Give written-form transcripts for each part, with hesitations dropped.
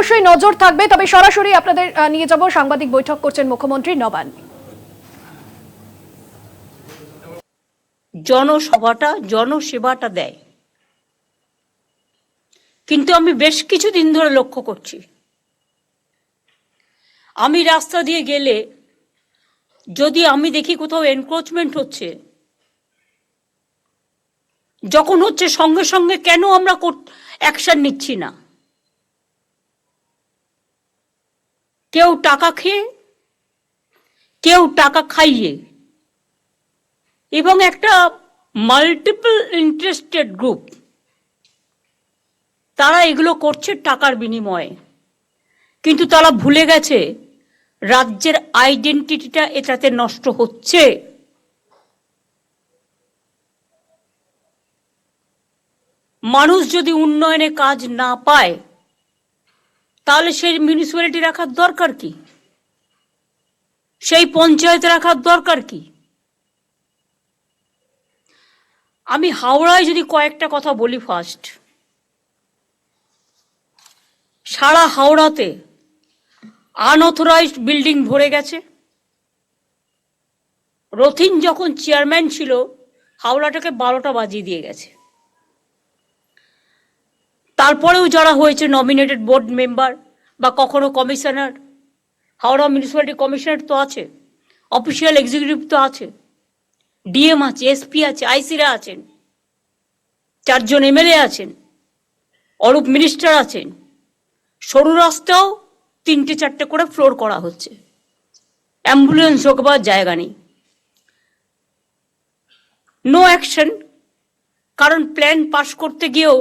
অবশ্যই নজর থাকবে। তবে সরাসরি আপনাদের নিয়ে যাব, সাংবাদিক বৈঠক করছেন মুখ্যমন্ত্রী নবান। জনসভাটা জনসেবাটা দেয়, কিন্তু আমি বেশ কিছুদিন ধরে লক্ষ্য করছি, আমি রাস্তা দিয়ে গেলে যদি আমি দেখি কোথাও এনক্রোচমেন্ট হচ্ছে, যখন হচ্ছে সঙ্গে সঙ্গে কেন আমরা অ্যাকশন নিচ্ছি না? কেউ টাকা খেয়ে, কেউ টাকা খাইয়ে, এবং একটা মাল্টিপল ইন্টারেস্টেড গ্রুপ, তারা এগুলো করছে টাকার বিনিময়ে। কিন্তু তারা ভুলে গেছে রাজ্যের আইডেন্টিটিটা এটাতে নষ্ট হচ্ছে। মানুষ যদি উন্নয়নে কাজ না পায়, তাহলে সেই মিউনিসিপ্যালিটি রাখার দরকার কি? সেই পঞ্চায়েত রাখার দরকার কি? আমি হাওড়ায় যদি কয়েকটা কথা বলি, ফার্স্ট, সারা হাওড়াতে আনঅথরাইজড বিল্ডিং ভরে গেছে। রথিন যখন চেয়ারম্যান ছিল, হাওড়াটাকে 12টা বাজিয়ে দিয়ে গেছে। তারপরেও যারা হয়েছে নমিনেটেড বোর্ড মেম্বার বা কখনো কমিশনার, হাওড়া মিউনিসিপ্যালিটি কমিশনার তো আছে, অফিসিয়াল এক্সিকিউটিভ তো আছে, ডিএম আছে, এসপি আছে, আইসিরা আছেন, 4 জন এমএলএ আছেন, অরূপ মিনিস্টার আছেন। সরু রাস্তাও 3টে-4টে করে ফ্লোর করা হচ্ছে, অ্যাম্বুলেন্স ঢোকবার জায়গা নেই। নো অ্যাকশন, কারণ প্ল্যান পাস করতে গিয়েও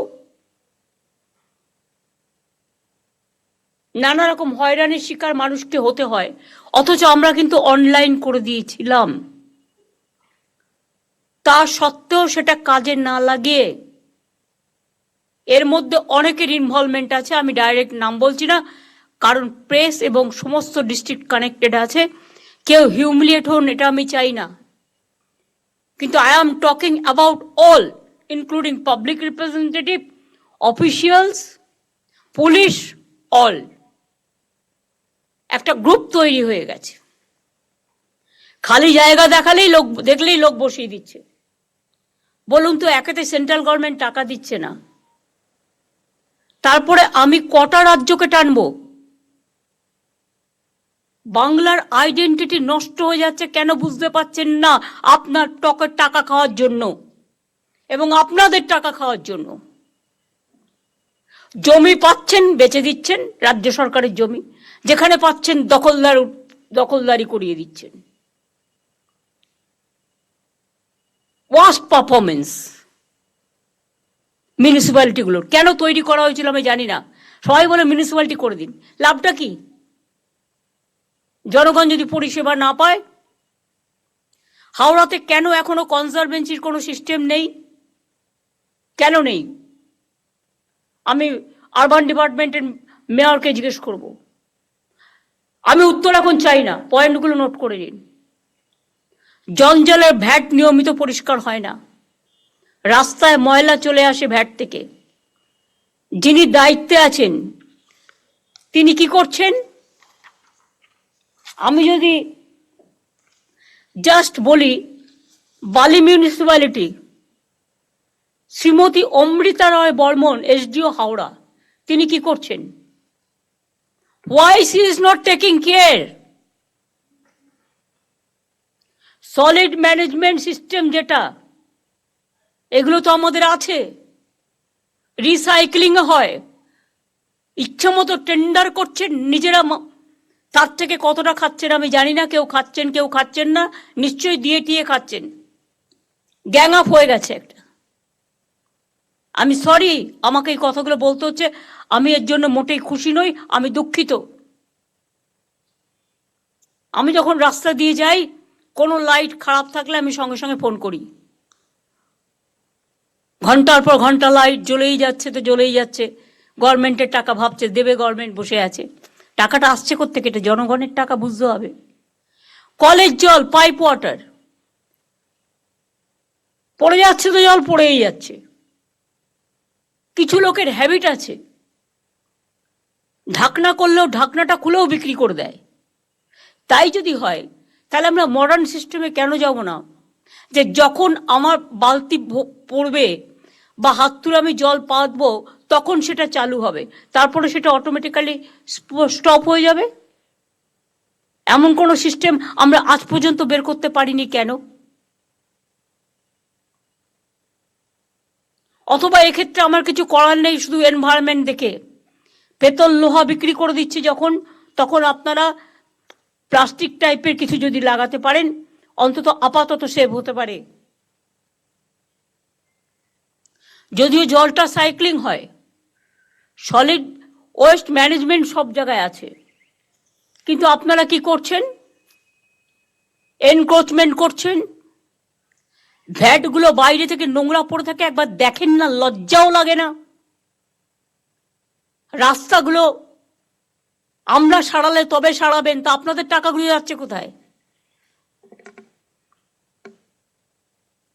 নানা রকম হয়রানির শিকার মানুষকে হতে হয়। অথচ আমরা কিন্তু অনলাইন করে দিয়েছিলাম, তা সত্ত্বেও সেটা কাজে না লাগিয়ে এর মধ্যে অনেকের ইনভলভমেন্ট আছে। আমি ডাইরেক্ট নাম বলছি না, কারণ প্রেস এবং সমস্ত ডিস্ট্রিক্ট কানেক্টেড আছে। কেউ হিউমিলিয়েট হন, এটা আমি চাই না, কিন্তু I am talking about all, including public representative, officials, police, all. একটা গ্রুপ তৈরি হয়ে গেছে, খালি জায়গা দেখলেই লোক বসিয়ে দিচ্ছে। বলুন তো, একেতে সেন্ট্রাল গভর্নমেন্ট টাকা দিচ্ছে না, তারপরে আমি কটা রাজ্যকে টানবো? বাংলার আইডেন্টিটি নষ্ট হয়ে যাচ্ছে কেন বুঝতে পারছেন না? আপনার টাকা খাওয়ার জন্য এবং আপনাদের টাকা খাওয়ার জন্য। জমি পাচ্ছেন, বেচে দিচ্ছেন, রাজ্য সরকারের জমি, যেখানে পাচ্ছেন দখলদারি করিয়ে দিচ্ছেন। ওয়ার্স্ট পারফরমেন্স মিউনিসিপ্যালিটিগুলোর। কেন তৈরি করা হয়েছিল আমি জানি না। সবাই বলে মিউনিসিপ্যালিটি করে দিন, লাভটা কি? জনগণ যদি পরিষেবা না পায়। হাওড়াতে কেন এখনো কনজারভেন্সির কোনো সিস্টেম নেই? কেন নেই? আমি আরবান ডিপার্টমেন্টের মেয়রকে জিজ্ঞেস করব। আমি উত্তর এখন চাই না, পয়েন্টগুলো নোট করে নিন। জঞ্জালের ভ্যাট নিয়মিত পরিষ্কার হয় না, রাস্তায় ময়লা চলে আসে ভ্যাট থেকে। যিনি দায়িত্বে আছেন তিনি কি করছেন? আমি যদি জাস্ট বলি, বালি মিউনিসিপ্যালিটি, শ্রীমতী অমৃতা রায় বর্মন, এসডিও হাওড়া, তিনি কি করছেন? Why she is not taking care? Solid management system যেটা, এগুলো তো আমাদের আছে, রিসাইক্লিং হয়। ইচ্ছা মতো টেন্ডার করছেন নিজেরা, তার থেকে কতটা খাচ্ছেন আমি জানি না। কেউ খাচ্ছেন, কেউ খাচ্ছেন না, নিশ্চয়ই দিয়ে টিয়ে খাচ্ছেন। গ্যাং আপ হয়ে গেছে একটা। আমি সরি, আমাকে এই কথাগুলো বলতে হচ্ছে, আমি এর জন্য মোটেই খুশি নই, আমি দুঃখিত। আমি যখন রাস্তা দিয়ে যাই, কোনো লাইট খারাপ থাকলে আমি সঙ্গে সঙ্গে ফোন করি। ঘন্টার পর ঘন্টা লাইট জ্বলেই যাচ্ছে তো জ্বলেই যাচ্ছে। গভর্নমেন্টের টাকা ভাবছে দেবে, গভর্নমেন্ট বসে আছে। টাকাটা আসছে কোত্থেকে? এটা জনগণের টাকা, বুঝতে হবে। কলের জল, পাইপ ওয়াটার, পড়ে যাচ্ছে তো জল পড়েই যাচ্ছে। কিছু লোকের হ্যাবিট আছে, ঢাকনা করলেও ঢাকনাটা খুলেও বিক্রি করে দেয়। তাই যদি হয় তাহলে আমরা মডার্ন সিস্টেমে কেন যাব না, যে যখন আমার বালতি পড়বে বা হাত তুলে আমি জল পাতবো তখন সেটা চালু হবে, তারপরে সেটা অটোমেটিক্যালি স্টপ হয়ে যাবে। এমন কোনো সিস্টেম আমরা আজ পর্যন্ত বের করতে পারিনি কেন? অথবা এক্ষেত্রে আমার কিছু করার নেই, শুধু এনভায়রনমেন্ট দেখে পেতল লোহা বিক্রি করে দিচ্ছে যখন, তখন আপনারা প্লাস্টিক টাইপের কিছু যদি লাগাতে পারেন অন্তত আপাতত সেভ হতে পারে। যদিও জলটা সাইক্লিং হয়, সলিড ওয়েস্ট ম্যানেজমেন্ট সব জায়গায় আছে, কিন্তু আপনারা কি করছেন? এনক্রোচমেন্ট করছেন। ভ্যাটগুলো বাইরে থেকে নোংরা পড়ে থাকে, একবার দেখেন না, লজ্জাও লাগে না? রাস্তাগুলো আমরা সারালে তবে সারাবেন, তা আপনাদের টাকাগুলো যাচ্ছে কোথায়?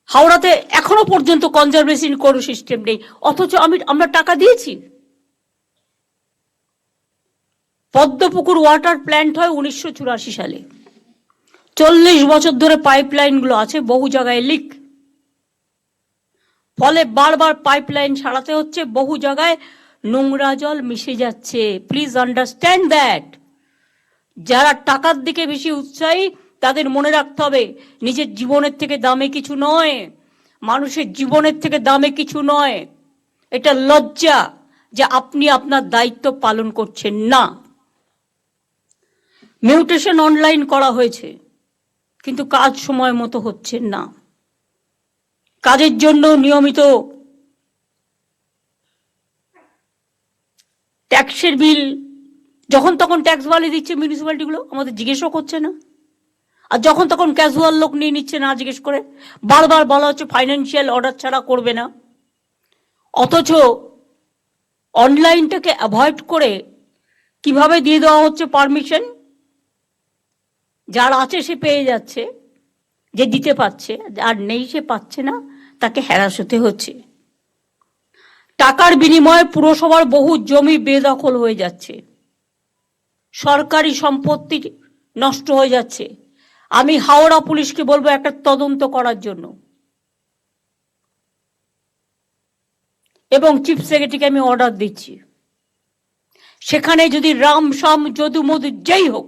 হাওড়াতে এখনো পর্যন্ত কনজারভেশন কোনো সিস্টেম নেই, অথচ আমরা টাকা দিয়েছি। পদ্মপুকুর ওয়াটার প্ল্যান্ট হয় 1984 সালে, 40 বছর ধরে পাইপলাইনগুলো আছে, বহু জায়গায় লিক, ফলে বারবার পাইপলাইন সারাতে হচ্ছে, বহু জায়গায় নোংরা জল মিশে যাচ্ছে। Please understand that. যারা টাকার দিকে বেশি উৎসাহী তাদের মনে রাখতে হবে নিজের জীবনের থেকে দামে কিছু নয়, মানুষের জীবনের থেকে দামে কিছু নয়। এটা লজ্জা যে আপনি আপনার দায়িত্ব পালন করছেন না। মিউটেশন অনলাইন করা হয়েছে, কিন্তু কাজ সময় মতো হচ্ছে না। কাজের জন্য নিয়মিত ট্যাক্সের বিল যখন তখন ট্যাক্স বাড়িয়ে দিচ্ছে মিউনিসিপ্যালিটিগুলো, আমাদের জিজ্ঞেসও করছে না। আর যখন তখন ক্যাজুয়াল লোক নিয়ে নিচ্ছে না জিজ্ঞেস করে, বারবার বলা হচ্ছে ফাইন্যান্সিয়াল অর্ডার ছাড়া করবে না। অথচ অনলাইনটাকে অ্যাভয়েড করে কিভাবে দিয়ে দেওয়া হচ্ছে পারমিশন, যার আছে সে পেয়ে যাচ্ছে, যে দিতে পারছে, আর নেই সে পাচ্ছে না, তাকে হ্যারাস হতে হচ্ছে। টাকার বিনিময়ে পুরসভার বহু জমি বেদখল হয়ে যাচ্ছে, সরকারি সম্পত্তি নষ্ট হয়ে যাচ্ছে। আমি হাওড়া পুলিশকে বলবো একটা তদন্ত করার জন্য, এবং চিফ সেক্রেটারিকে আমি অর্ডার দিচ্ছি, সেখানে যদি রাম শাম যদু মধু যেই হোক,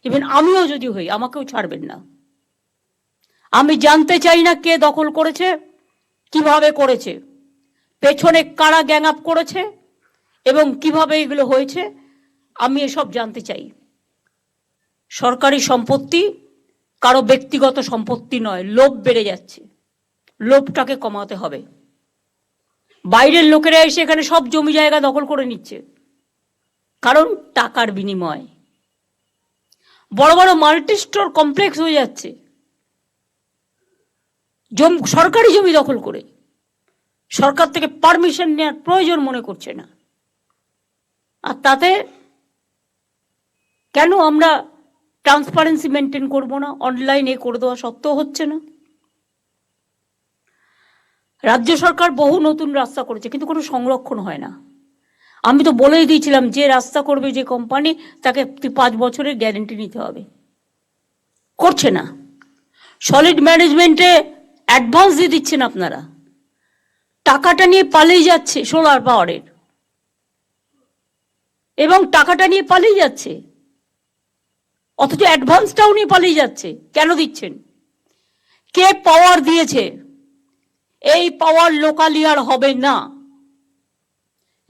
ইভেন আমিও যদি হই, আমাকেও ছাড়বেন না। আমি জানতে চাই না কে দখল করেছে, কিভাবে করেছে, পেছনে কারা গ্যাং আপ করেছে এবং কিভাবে এগুলো হয়েছে, আমি এসব জানতে চাই। সরকারি সম্পত্তি কারো ব্যক্তিগত সম্পত্তি নয়। লোভ বেড়ে যাচ্ছে, লোভটাকে কমাতে হবে। বাইরের লোকেরা এসে এখানে সব জমি জায়গা দখল করে নিচ্ছে, কারণ টাকার বিনিময়। বড় বড় মাল্টি স্টোর কমপ্লেক্স হয়ে যাচ্ছে সরকারি জমি দখল করে, সরকার থেকে পারমিশন নেওয়ার প্রয়োজন মনে করছে না। আর তাতে কেন আমরা ট্রান্সপারেন্সি মেনটেন করবো না? অনলাইনে করে দেওয়া সত্ত্বেও হচ্ছে না। রাজ্য সরকার বহু নতুন রাস্তা করেছে, কিন্তু কোনো সংরক্ষণ হয় না। আমি তো বলেই দিয়েছিলাম, যে রাস্তা করবে যে কোম্পানি, তাকে 5 বছরের গ্যারেন্টি নিতে হবে, করছে না। সলিড ম্যানেজমেন্টে অ্যাডভান্স দিয়ে দিচ্ছেন আপনারা, টাকাটা নিয়ে পালিয়ে যাচ্ছে সোলার পাওয়ারের, এবং টাকাটা নিয়ে পালিয়ে যাচ্ছে, অথচ অ্যাডভান্সটাও নিয়ে পালিয়ে যাচ্ছে। কেন দিচ্ছেন? কে পাওয়ার দিয়েছে? এই পাওয়ার লোকালি আর হবে না।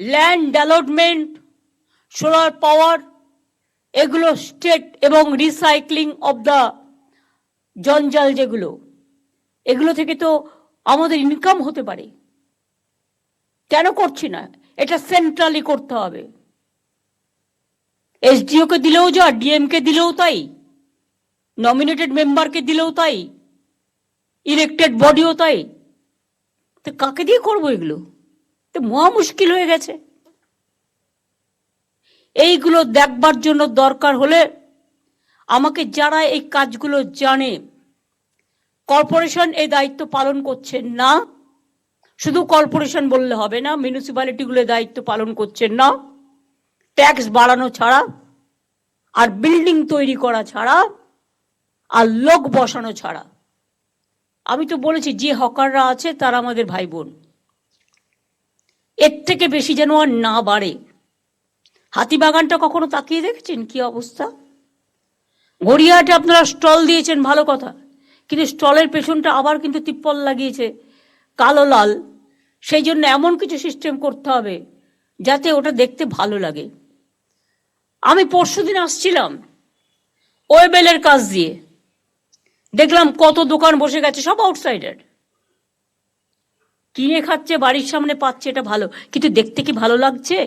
ল্যান্ড ডেভেলপমেন্ট, সোলার পাওয়ার, এগুলো স্টেট, এবং রিসাইক্লিং অব দ্য জঞ্জাল যেগুলো, এগুলো থেকে তো আমাদের ইনকাম হতে পারে। কেন করছি না? এটা সেন্ট্রালি করতে হবে। এসডিওকে দিলেও যা, ডিএমকে দিলেও তাই, নমিনেটেড মেম্বারকে দিলেও তাই, ইলেক্টেড বডিও তাই। তো কাকে দিয়ে করবো এগুলো? তো মহা মুশকিল হয়ে গেছে। এইগুলো দেখবার জন্য দরকার হলে আমাকে যারা এই কাজগুলো জানে, কর্পোরেশন এই দায়িত্ব পালন করছেন না, শুধু কর্পোরেশন বললে হবে না, মিউনিসিপ্যালিটিগুলো দায়িত্ব পালন করছেন না, ট্যাক্স বাড়ানো ছাড়া, আর বিল্ডিং তৈরি করা ছাড়া, আর লোক বসানো ছাড়া। আমি তো বলেছি যে হকাররা আছে তারা আমাদের ভাই বোন, এর থেকে বেশি যেন আর না বাড়ে। হাতিবাগানটা কখনো তাকিয়ে দেখেছেন কি অবস্থা? গড়িয়াহাটে আপনারা স্টল দিয়েছেন, ভালো কথা, কিন্তু স্টলের পেছনটা আবার কিন্তু তিপ্পল লাগিয়েছে কালো লাল। সেই জন্য এমন কিছু সিস্টেম করতে হবে যাতে ওটা দেখতে ভালো লাগে। আমি পরশুদিন আসছিলাম ওয়েবেলের কাজ দিয়ে, দেখলাম কত দোকান বসে গেছে, সব আউটসাইডার কিনে খাচ্ছে, বাড়ির সামনে পাচ্ছে, এটা ভালো, কিন্তু দেখতে কি ভালো লাগছে?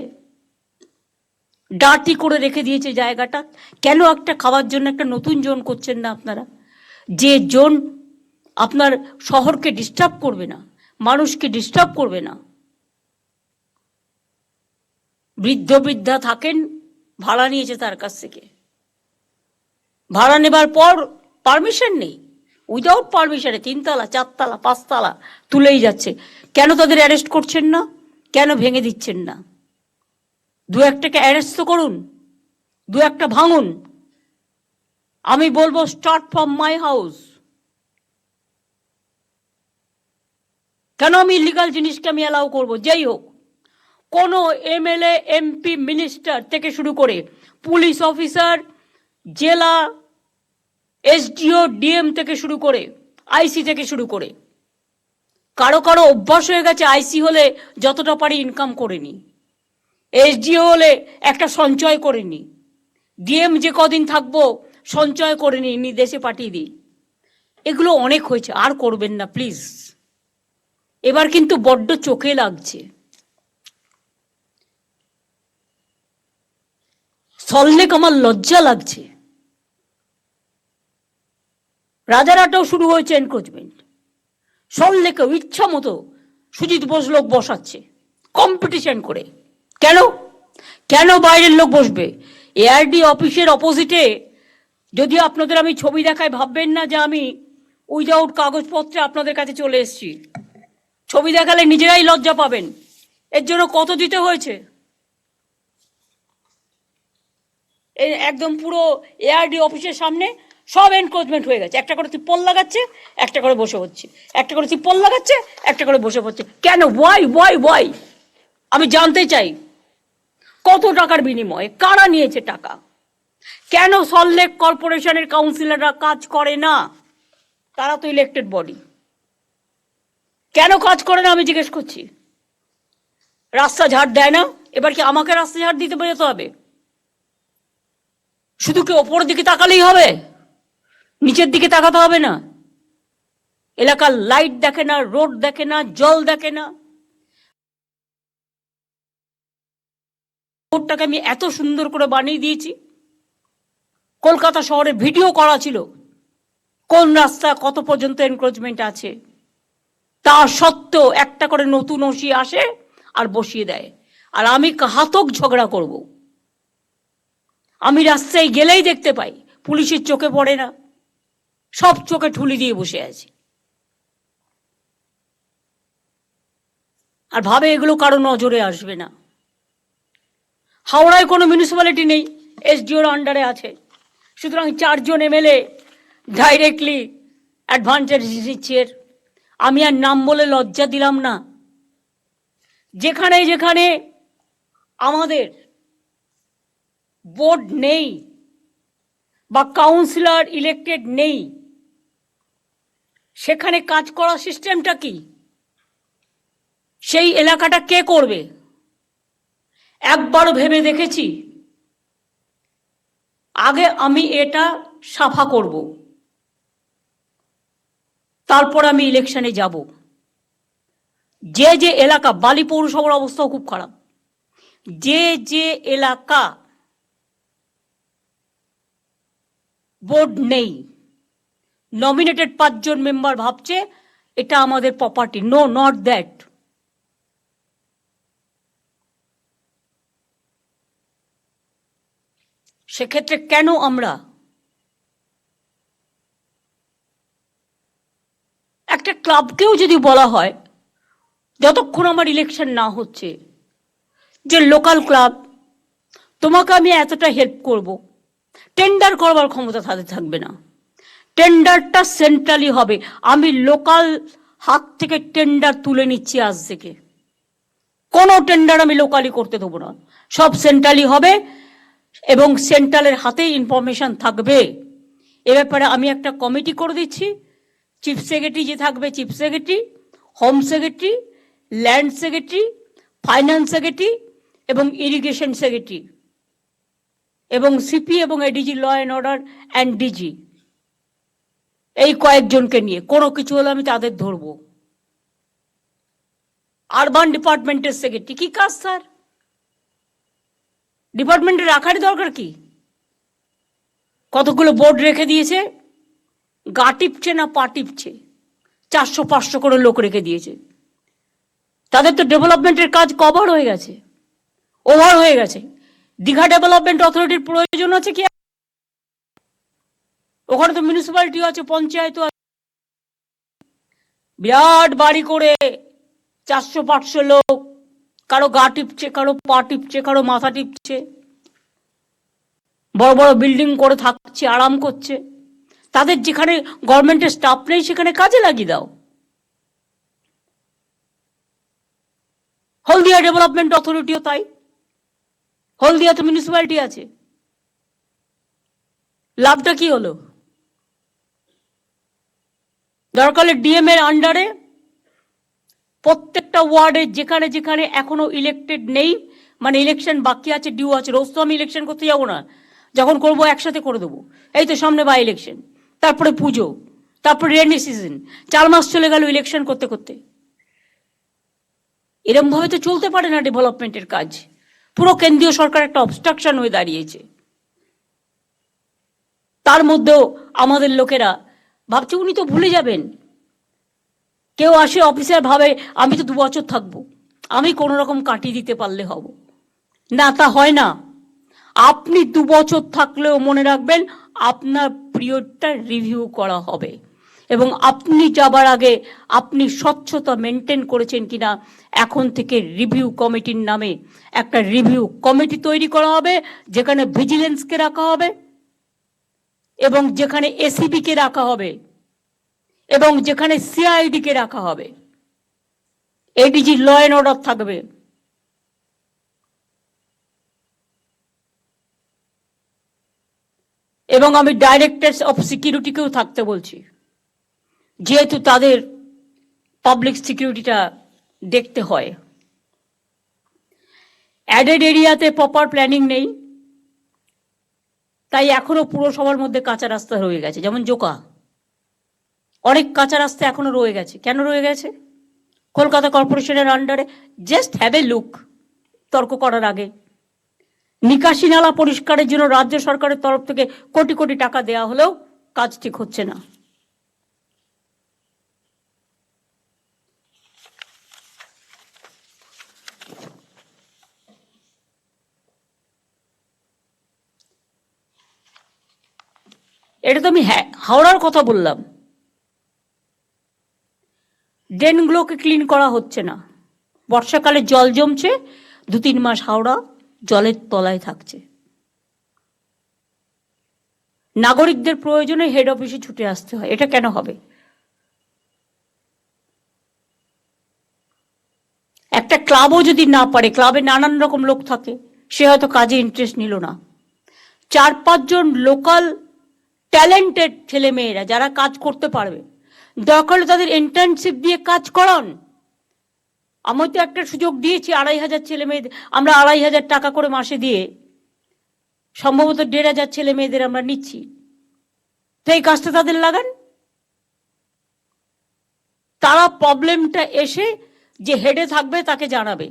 ডার্টি করে রেখে দিয়েছে জায়গাটা। কেন একটা খাওয়ার জন্য একটা নতুন জোন করছেন না আপনারা? যে জোন আপনার শহরকে ডিস্টার্ব করবে না, মানুষকে ডিস্টার্ব করবে না। বৃদ্ধ বৃদ্ধা থাকেন, ভাড়া নিয়েছে তার কাছ থেকে, ভাড়া নেবার পর পারমিশন নেই, উইদাউট পারমিশনে 3 তলা 4 তলা 5 তলা তুলেই যাচ্ছে। কেন তাদের অ্যারেস্ট করছেন না? কেন ভেঙে দিচ্ছেন না? 2-1টাকে অ্যারেস্ট তো করুন, 2-1টা ভাঙুন। আমি বলবো স্টার্ট ফ্রম মাই হাউস। কেন আমি ইলিগাল জিনিসকে আমি অ্যালাউ করবো? যেই হোক, কোনো এমএলএ এমপি মিনিস্টার থেকে শুরু করে পুলিশ অফিসার, জেলা এসডিও ডিএম থেকে শুরু করে আইসি থেকে শুরু করে, কারো কারো অভ্যাস হয়ে গেছে আইসি হলে যতটা পারি ইনকাম করে নি, এসডিও হলে একটা সঞ্চয় করে নি, ডিএম যে কদিন থাকবো সঞ্চয় করে নি দেশে পাঠিয়ে দিই। এগুলো অনেক হয়েছে, আর করবেন না প্লিজ। এবার কিন্তু বড্ড চোখে লাগছে। সল্লেক আমার লজ্জা লাগছে। রাজারহাটেও শুরু হয়েছে এনক্রোচমেন্ট, সল্লেকেও ইচ্ছা মতো সুজিত বোস লোক বসাচ্ছে কম্পিটিশন করে। কেন কেন বাইরের লোক বসবে? এআরডি অফিসের অপোজিটে, যদি আপনাদের আমি ছবি দেখাই ভাববেন না যে আমি উইদাউট কাগজপত্রে আপনাদের কাছে চলে এসেছি। ছবি দেখালে নিজেরাই লজ্জা পাবেন। এর জন্য কত দিতে হয়েছে? একদম পুরো এআরডি অফিসের সামনে সব এনক্রোচমেন্ট হয়ে গেছে। একটা করে তিপ্পল লাগাচ্ছে, একটা করে বসে হচ্ছে, একটা করে তিপ্পল লাগাচ্ছে, একটা করে বসে পড়ছে। কেন? ওয়াই? আমি জানতে চাই কত টাকার বিনিময়ে, কারা নিয়েছে টাকা? কেন সল্টলেক কর্পোরেশনের কাউন্সিলররা কাজ করে না? তারা তো ইলেক্টেড বডি, কেন কাজ করে না আমি জিজ্ঞেস করছি। রাস্তা ঝাড় দেয় না, এবার কি আমাকে রাস্তা ঝাড় দিতে বেরোতে হবে? শুধু কি ওপরের দিকে তাকালেই হবে? নিচের দিকে তাকাতে হবে না? এলাকার লাইট দেখে না, রোড দেখে না, জল দেখে না? রোডটাকে আমি এত সুন্দর করে বানিয়ে দিয়েছি, কলকাতা শহরে ভিডিও করা ছিল কোন রাস্তা কত পর্যন্ত এনক্রোচমেন্ট আছে। তা সত্ত্বেও একটা করে নতুন ওসি আসে আর বসিয়ে দেয়, আর আমি ঘাতক ঝগড়া করব। আমি রাস্তায় গেলেই দেখতে পাই, পুলিশের চোখে পড়ে না, সব চোখে ঠুলি দিয়ে বসে আছে, আর ভাবে এগুলো কারো নজরে আসবে না। হাওড়ায় কোনো মিউনিসিপ্যালিটি নেই, এসডিওর আন্ডারে আছে, সুতরাং 4 জন এমএলএ ডাইরেক্টলি অ্যাডভান্টেজ নিচ্ছে। আমি আর নাম বলে লজ্জা দিলাম না। যেখানে যেখানে আমাদের বোর্ড নেই বা কাউন্সিলর ইলেক্টেড নেই, সেখানে কাজ করার সিস্টেমটা কি? সেই এলাকাটা কে করবে? একবারও ভেবে দেখেছি আগে আমি এটা সাফা করব, তারপর আমি ইলেকশনে যাব। যে যে এলাকা, বালি পৌরসভার অবস্থাও খুব খারাপ, যে যে এলাকা বোর্ড নেই, নমিনেটেড 5 জন মেম্বার ভাবছে এটা আমাদের প্রপার্টি, নো নট দ্যাট। সেক্ষেত্রে কেন আমরা একটা ক্লাবকেও যদি বলা হয়, যতক্ষণ আমার ইলেকশন না হচ্ছে, যে লোকাল ক্লাব তোমাকে আমি এতটা হেল্প করব, টেন্ডার করবার ক্ষমতা তাদের থাকবে না। টেন্ডারটা সেন্ট্রালি হবে। আমি লোকাল হাত থেকে টেন্ডার তুলে নিচ্ছি আজ থেকে। কোনো টেন্ডার আমি লোকালি করতে দেবো না, সব সেন্ট্রালি হবে এবং সেন্ট্রালের হাতেই ইনফরমেশন থাকবে। এ ব্যাপারে আমি একটা কমিটি করে দিচ্ছি। চিফ সেক্রেটারি যে থাকবে, chief secretary, home secretary, land secretary, finance secretary এবং ইরিগেশন সেক্রেটারি এবং সিপি এবং ADG, law and order and DG, এই কয়েকজনকে নিয়ে কোনো কিছু হলে আমি তাদের ধরবো। আরবান ডিপার্টমেন্টের সেক্রেটারি কি কাজ স্যার? ডিপার্টমেন্টে রাখারই দরকার কি? কতগুলো বোর্ড রেখে দিয়েছে, গা টিপছে না পা টিপছে, 400-500 করে লোক রেখে দিয়েছে। তাদের তো ডেভেলপমেন্টের কাজ কভার হয়ে গেছে, ওভার হয়ে গেছে। দীঘা ডেভেলপমেন্ট অথরিটির প্রয়োজন আছে কি? ওখানে তো মিউনিসিপ্যালিটি আছে, পঞ্চায়েত আছে, বিরাট বাড়ি করে 400-500 লোক, কারো গা টিপছে, কারো পা টিপছে, কারো মাথা টিপছে, বড় বড় বিল্ডিং করে থাকছে, আরাম করছে। তাদের যেখানে গভর্নমেন্টের স্টাফ নেই সেখানে কাজে লাগিয়ে দাও। হলদিয়া ডেভেলপমেন্ট অথরিটিও তাই, হলদিয়াতে মিউনিসিপ্যালিটি আছে। লাভটা কি হলো? দরকার ডিএম এর আন্ডারে প্রত্যেকটা ওয়ার্ডে যেখানে যেখানে এখনো ইলেক্টেড নেই, মানে ইলেকশন বাকি আছে, ডিউ আছে, রোজ তো আমি ইলেকশন করতে যাবো না, যখন করবো একসাথে করে দেবো। এই তো সামনে বাই ইলেকশন, তারপরে পুজো, তারপরে রেনি সিজন, 4 মাস চলে গেল ইলেকশন করতে করতে। এরম ভাবে তো চলতে পারে না ডেভেলপমেন্টের কাজ। পুরো কেন্দ্রীয় সরকার একটা অবস্ট্রাকশন হয়ে দাঁড়িয়েছে। তার মধ্যেও আমাদের লোকেরা ভাবছে উনি তো ভুলে যাবেন। কেউ আসে অফিসার ভাবে আমি তো 2 বছর থাকবো, আমি কোনো রকম কাটিয়ে দিতে পারলে হব না, তা হয় না। আপনি 2 বছর থাকলেও মনে রাখবেন আপনার পিরিয়ডটা রিভিউ করা হবে এবং আপনি যাবার আগে আপনি স্বচ্ছতা মেনটেন করেছেন কিনা এখন থেকে রিভিউ কমিটির নামে একটা রিভিউ কমিটি তৈরি করা হবে, যেখানে ভিজিলেন্সকে রাখা হবে এবং যেখানে এসিবি কে রাখা হবে এবং যেখানে সিআইডি কে রাখা হবে, এডিজি, ল অ্যান্ড অর্ডার থাকবে। এবং আমি ডাইরেক্টর অফ সিকিউরিটিকেও থাকতে বলছি, যেহেতু তাদের পাবলিক সিকিউরিটিটা দেখতে হয়। অ্যাডেড এরিয়াতে প্রপার প্ল্যানিং নেই, তাই এখনো পুরসভার মধ্যে কাঁচা রাস্তা রয়ে গেছে। যেমন জোকা, অনেক কাঁচা রাস্তা এখনো রয়ে গেছে। কেন রয়ে গেছে? কলকাতা কর্পোরেশনের আন্ডারে। জাস্ট হ্যাভ এ লুক তর্ক করার আগে। নিকাশি নালা পরিষ্কারের জন্য রাজ্য সরকারের তরফ থেকে কোটি কোটি টাকা দেওয়া হলেও কাজ ঠিক হচ্ছে না। এটা তো আমি হাওড়ার কথা বললাম। ড্রেনগুলোকে ক্লিন করা হচ্ছে না, বর্ষাকালে জল জমছে, 2-3 মাস হাওড়া জলের তলায় থাকছে। নাগরিকদের প্রয়োজনে হেড অফিসে ছুটে আসতে হয়। এটা কেন হবে? একটা ক্লাবও যদি না পারে, ক্লাবে নানান রকম লোক থাকে, সে হয়তো কাজে ইন্টারেস্ট নিল না। 4-5 জন লোকাল ট্যালেন্টেড ছেলে মেয়েরা যারা কাজ করতে পারবে, দরকার হলে তাদের ইন্টার্নশিপ দিয়ে কাজ করান। আমি তো একটা সুযোগ দিয়েছি 2,500 ছেলে মেয়েদের, আমরা 2,500 টাকা করে মাসে দিয়ে সম্ভবত 1,500 ছেলে মেয়েদের আমরা নিচ্ছি। তো এই কাজটা তাদের লাগান। তারা প্রবলেমটা এসে যে হেডে থাকবে তাকে জানাবে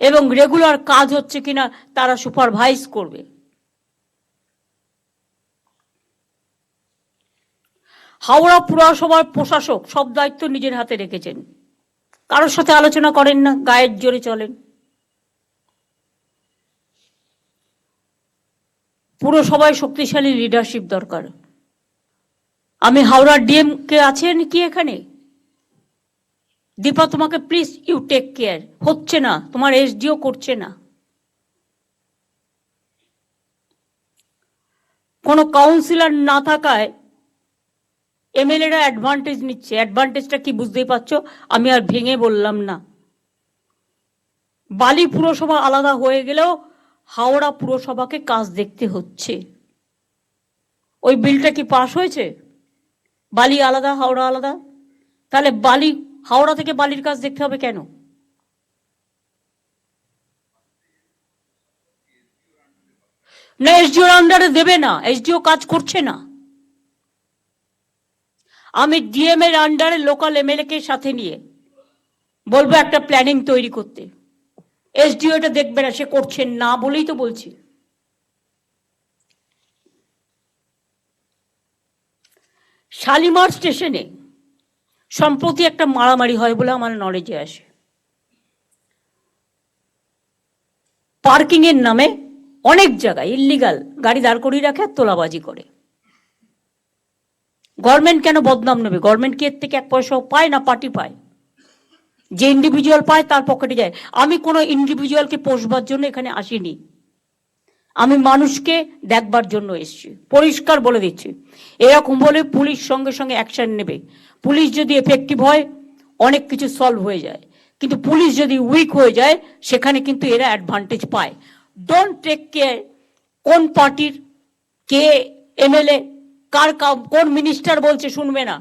এবং রেগুলার কাজ হচ্ছে কিনা তারা সুপারভাইজ করবে। হাওড়া পুরসভার প্রশাসক সব দায়িত্ব নিজের হাতে রেখেছেন, কারোর সাথে আলোচনা করেন না, গায়ের জোরে চলেন। পুরসভায় শক্তিশালী লিডারশিপ দরকার। আমি হাওড়ার ডিএম কে আছেন কি এখানে? দীপা, তোমাকে প্লিজ ইউ টেক কেয়ার। হচ্ছে না, তোমার এসডিও করছে না। কোনো কাউন্সিলর না থাকায় এমএলএরা অ্যাডভান্টেজ নিচ্ছে। অ্যাডভান্টেজটা কি বুঝতেই পারছো, আমি আর ভেঙে বললাম না। বালি পুরসভা আলাদা হয়ে গেলেও হাওড়া পুরসভাকে কাজ দেখতে হচ্ছে। ওই বিলটা কি পাস হয়েছে? বালি আলাদা, হাওড়া আলাদা। তাহলে বালি, হাওড়া থেকে বালির কাজ দেখতে হবে কেন? না, এসডিওর আন্ডারে দেবে না, এসডিও কাজ করছে না। আমি ডিএম এর আন্ডারে লোকাল এমএলএ কে সাথে নিয়ে বলবো একটা প্ল্যানিং তৈরি করতে। এসডিও এটা দেখবে না, সে করছেন না বলেই তো বলছি। শালিমার স্টেশনে সম্প্রতি একটা মারামারি হয় বলে আমার নলেজে আসে। পার্কিং এর নামে অনেক জায়গায় ইল্লিগাল গাড়ি দাঁড় করিয়ে রাখে আর তোলাবাজি করে। গভর্নমেন্ট কেন বদনাম নেবে? গভর্নমেন্ট কি এর থেকে এক পয়সাও পায় না পার্টি পায়? যে ইন্ডিভিজুয়াল পায় তার পকেটে যায়। আমি কোনো ইন্ডিভিজুয়ালকে পোষবার জন্য এখানে আসিনি, আমি মানুষকে দেখবার জন্য এসেছি। পরিষ্কার বলে দিচ্ছি, এরকম বলে পুলিশ সঙ্গে সঙ্গে অ্যাকশন নেবে। পুলিশ যদি এফেক্টিভ হয় অনেক কিছু সলভ হয়ে যায়, কিন্তু পুলিশ যদি উইক হয়ে যায় সেখানে কিন্তু এরা অ্যাডভান্টেজ পায়। ডোন্ট টেক কেয়ার কোন পার্টির কে এমএলএ, কার কোন মিনিস্টার বলছে শুনবে না।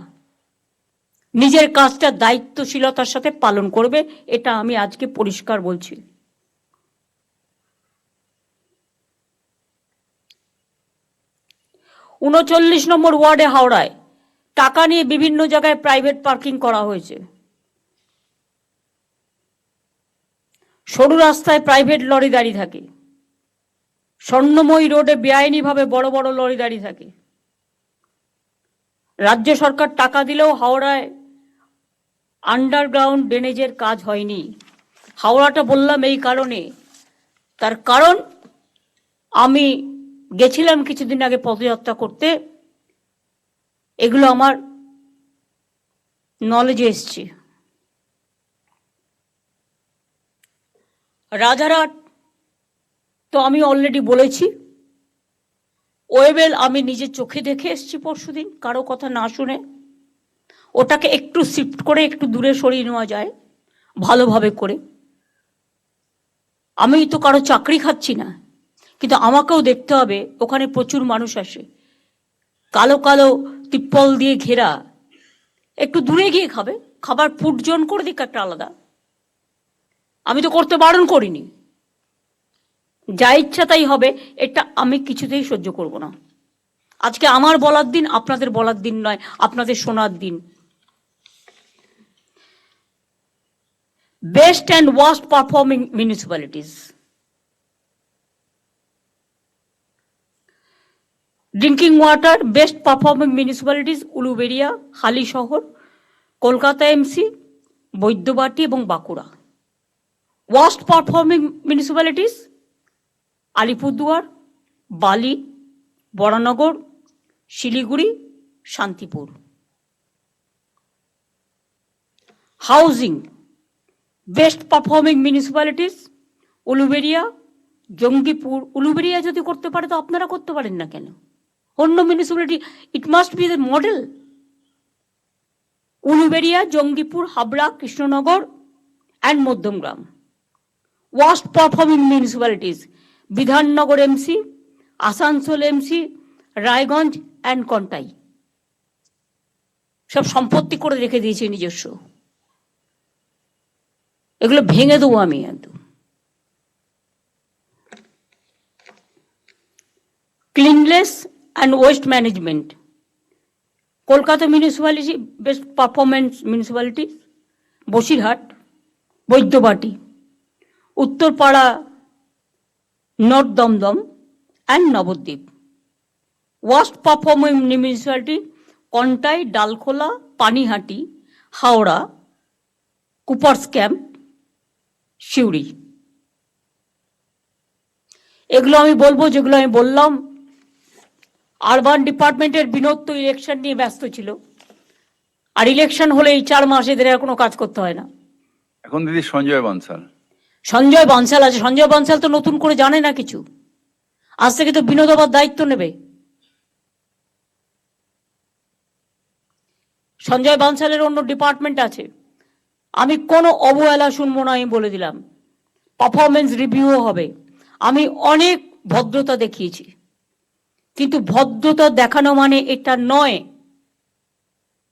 নিজের কাজটা দায়িত্বশীলতার সাথে পালন করবে, এটা আমি আজকে পরিষ্কার বলছি। ৩৯ নম্বর ওয়ার্ডে হাওড়ায় টাকা নিয়ে বিভিন্ন জায়গায় প্রাইভেট পার্কিং করা হয়েছে। সরু রাস্তায় প্রাইভেট লরি দাঁড়িয়ে থাকে, স্বর্ণময়ী রোডে বেআইনিভাবে বড় বড় লরি দাঁড়িয়ে থাকে। রাজ্য সরকার টাকা দিলেও হাওড়ায় আন্ডারগ্রাউন্ড ড্রেনেজের কাজ হয়নি। হাওড়াটা বললাম এই কারণে, তার কারণ আমি গেছিলাম কিছুদিন আগে পদযাত্রা করতে, এগুলো আমার নলেজে এসছে। রাজারহাট তো আমি অলরেডি বলেছি, ওয়েবেল আমি নিজের চোখে দেখে এসছি পরশুদিন, কারো কথা না শুনে। ওটাকে একটু শিফট করে একটু দূরে সরিয়ে নেওয়া যায় ভালোভাবে করে। আমি তো কারো চাকরি খাচ্ছি না, কিন্তু আমাকেও দেখতে হবে ওখানে প্রচুর মানুষ আসে, কালো কালো তিপ্পল দিয়ে ঘেরা। একটু দূরে গিয়ে খাবে, খাবার ফুড জোন করে দিক একটা আলাদা। আমি তো করতে বারণ করিনি, যা ইচ্ছা তাই হবে, এটা আমি কিছুতেই সহ্য করব না। আজকে আমার বলার দিন, আপনাদের বলার দিন নয়, আপনাদের শোনার দিন। Best and worst performing municipalities. Drinking water best performing municipalities Uluberia, Halisahar, Kolkata MC, Baidyabati এবং Bankura. Worst performing municipalities Alipurduar, Bally, Baranagar, Siliguri, Shantipur. Housing best performing municipalities Uluberia, Jangipur. Uluberia যদি করতে পারে তো আপনারা করতে পারেন না কেন? অন্য municipality, it must be the model. Uluberia, Jangipur, Habra, Krishnanagar and Madhyamgram. Worst performing municipalities Bidhannagar MC, Asansol MC, Raiganj and Contai. সব সম্পত্তি করে রেখে দিয়েছে নিজস্ব, এগুলো ভেঙে দেবো আমি একদম। Cleanliness and waste management Kolkata municipality best performance municipality Basirhat, Baidyabati, Uttarpara, north Dumdum and Nabadwip. Worst performing municipality Contai, Dalkhola, Panihati, Howrah, Cooper's Camp, Suri. এগুলো আমি বলবো যেগুলো আমি বললাম। আরবান ডিপার্টমেন্টের বিনোদ তো ইলেকশন নিয়ে ব্যস্ত ছিল, আর ইলেকশন হলে এই 4 মাস এদের আর কোনো কাজ করতে হয় না। এখন দিদি সঞ্জয় বনসাল আছে। সঞ্জয় বনসাল তো নতুন করে জানে না কিছু, আজ থেকে তো বিনোদ আবার দায়িত্ব নেবে। সঞ্জয় বানসালের অন্য ডিপার্টমেন্ট আছে, আমি কোনো অবহেলা শুনবো না, আমি বলে দিলাম। পারফরমেন্স রিভিউও হবে। আমি অনেক ভদ্রতা দেখিয়েছি, কিন্তু ভদ্রতা দেখানো মানে এটা নয়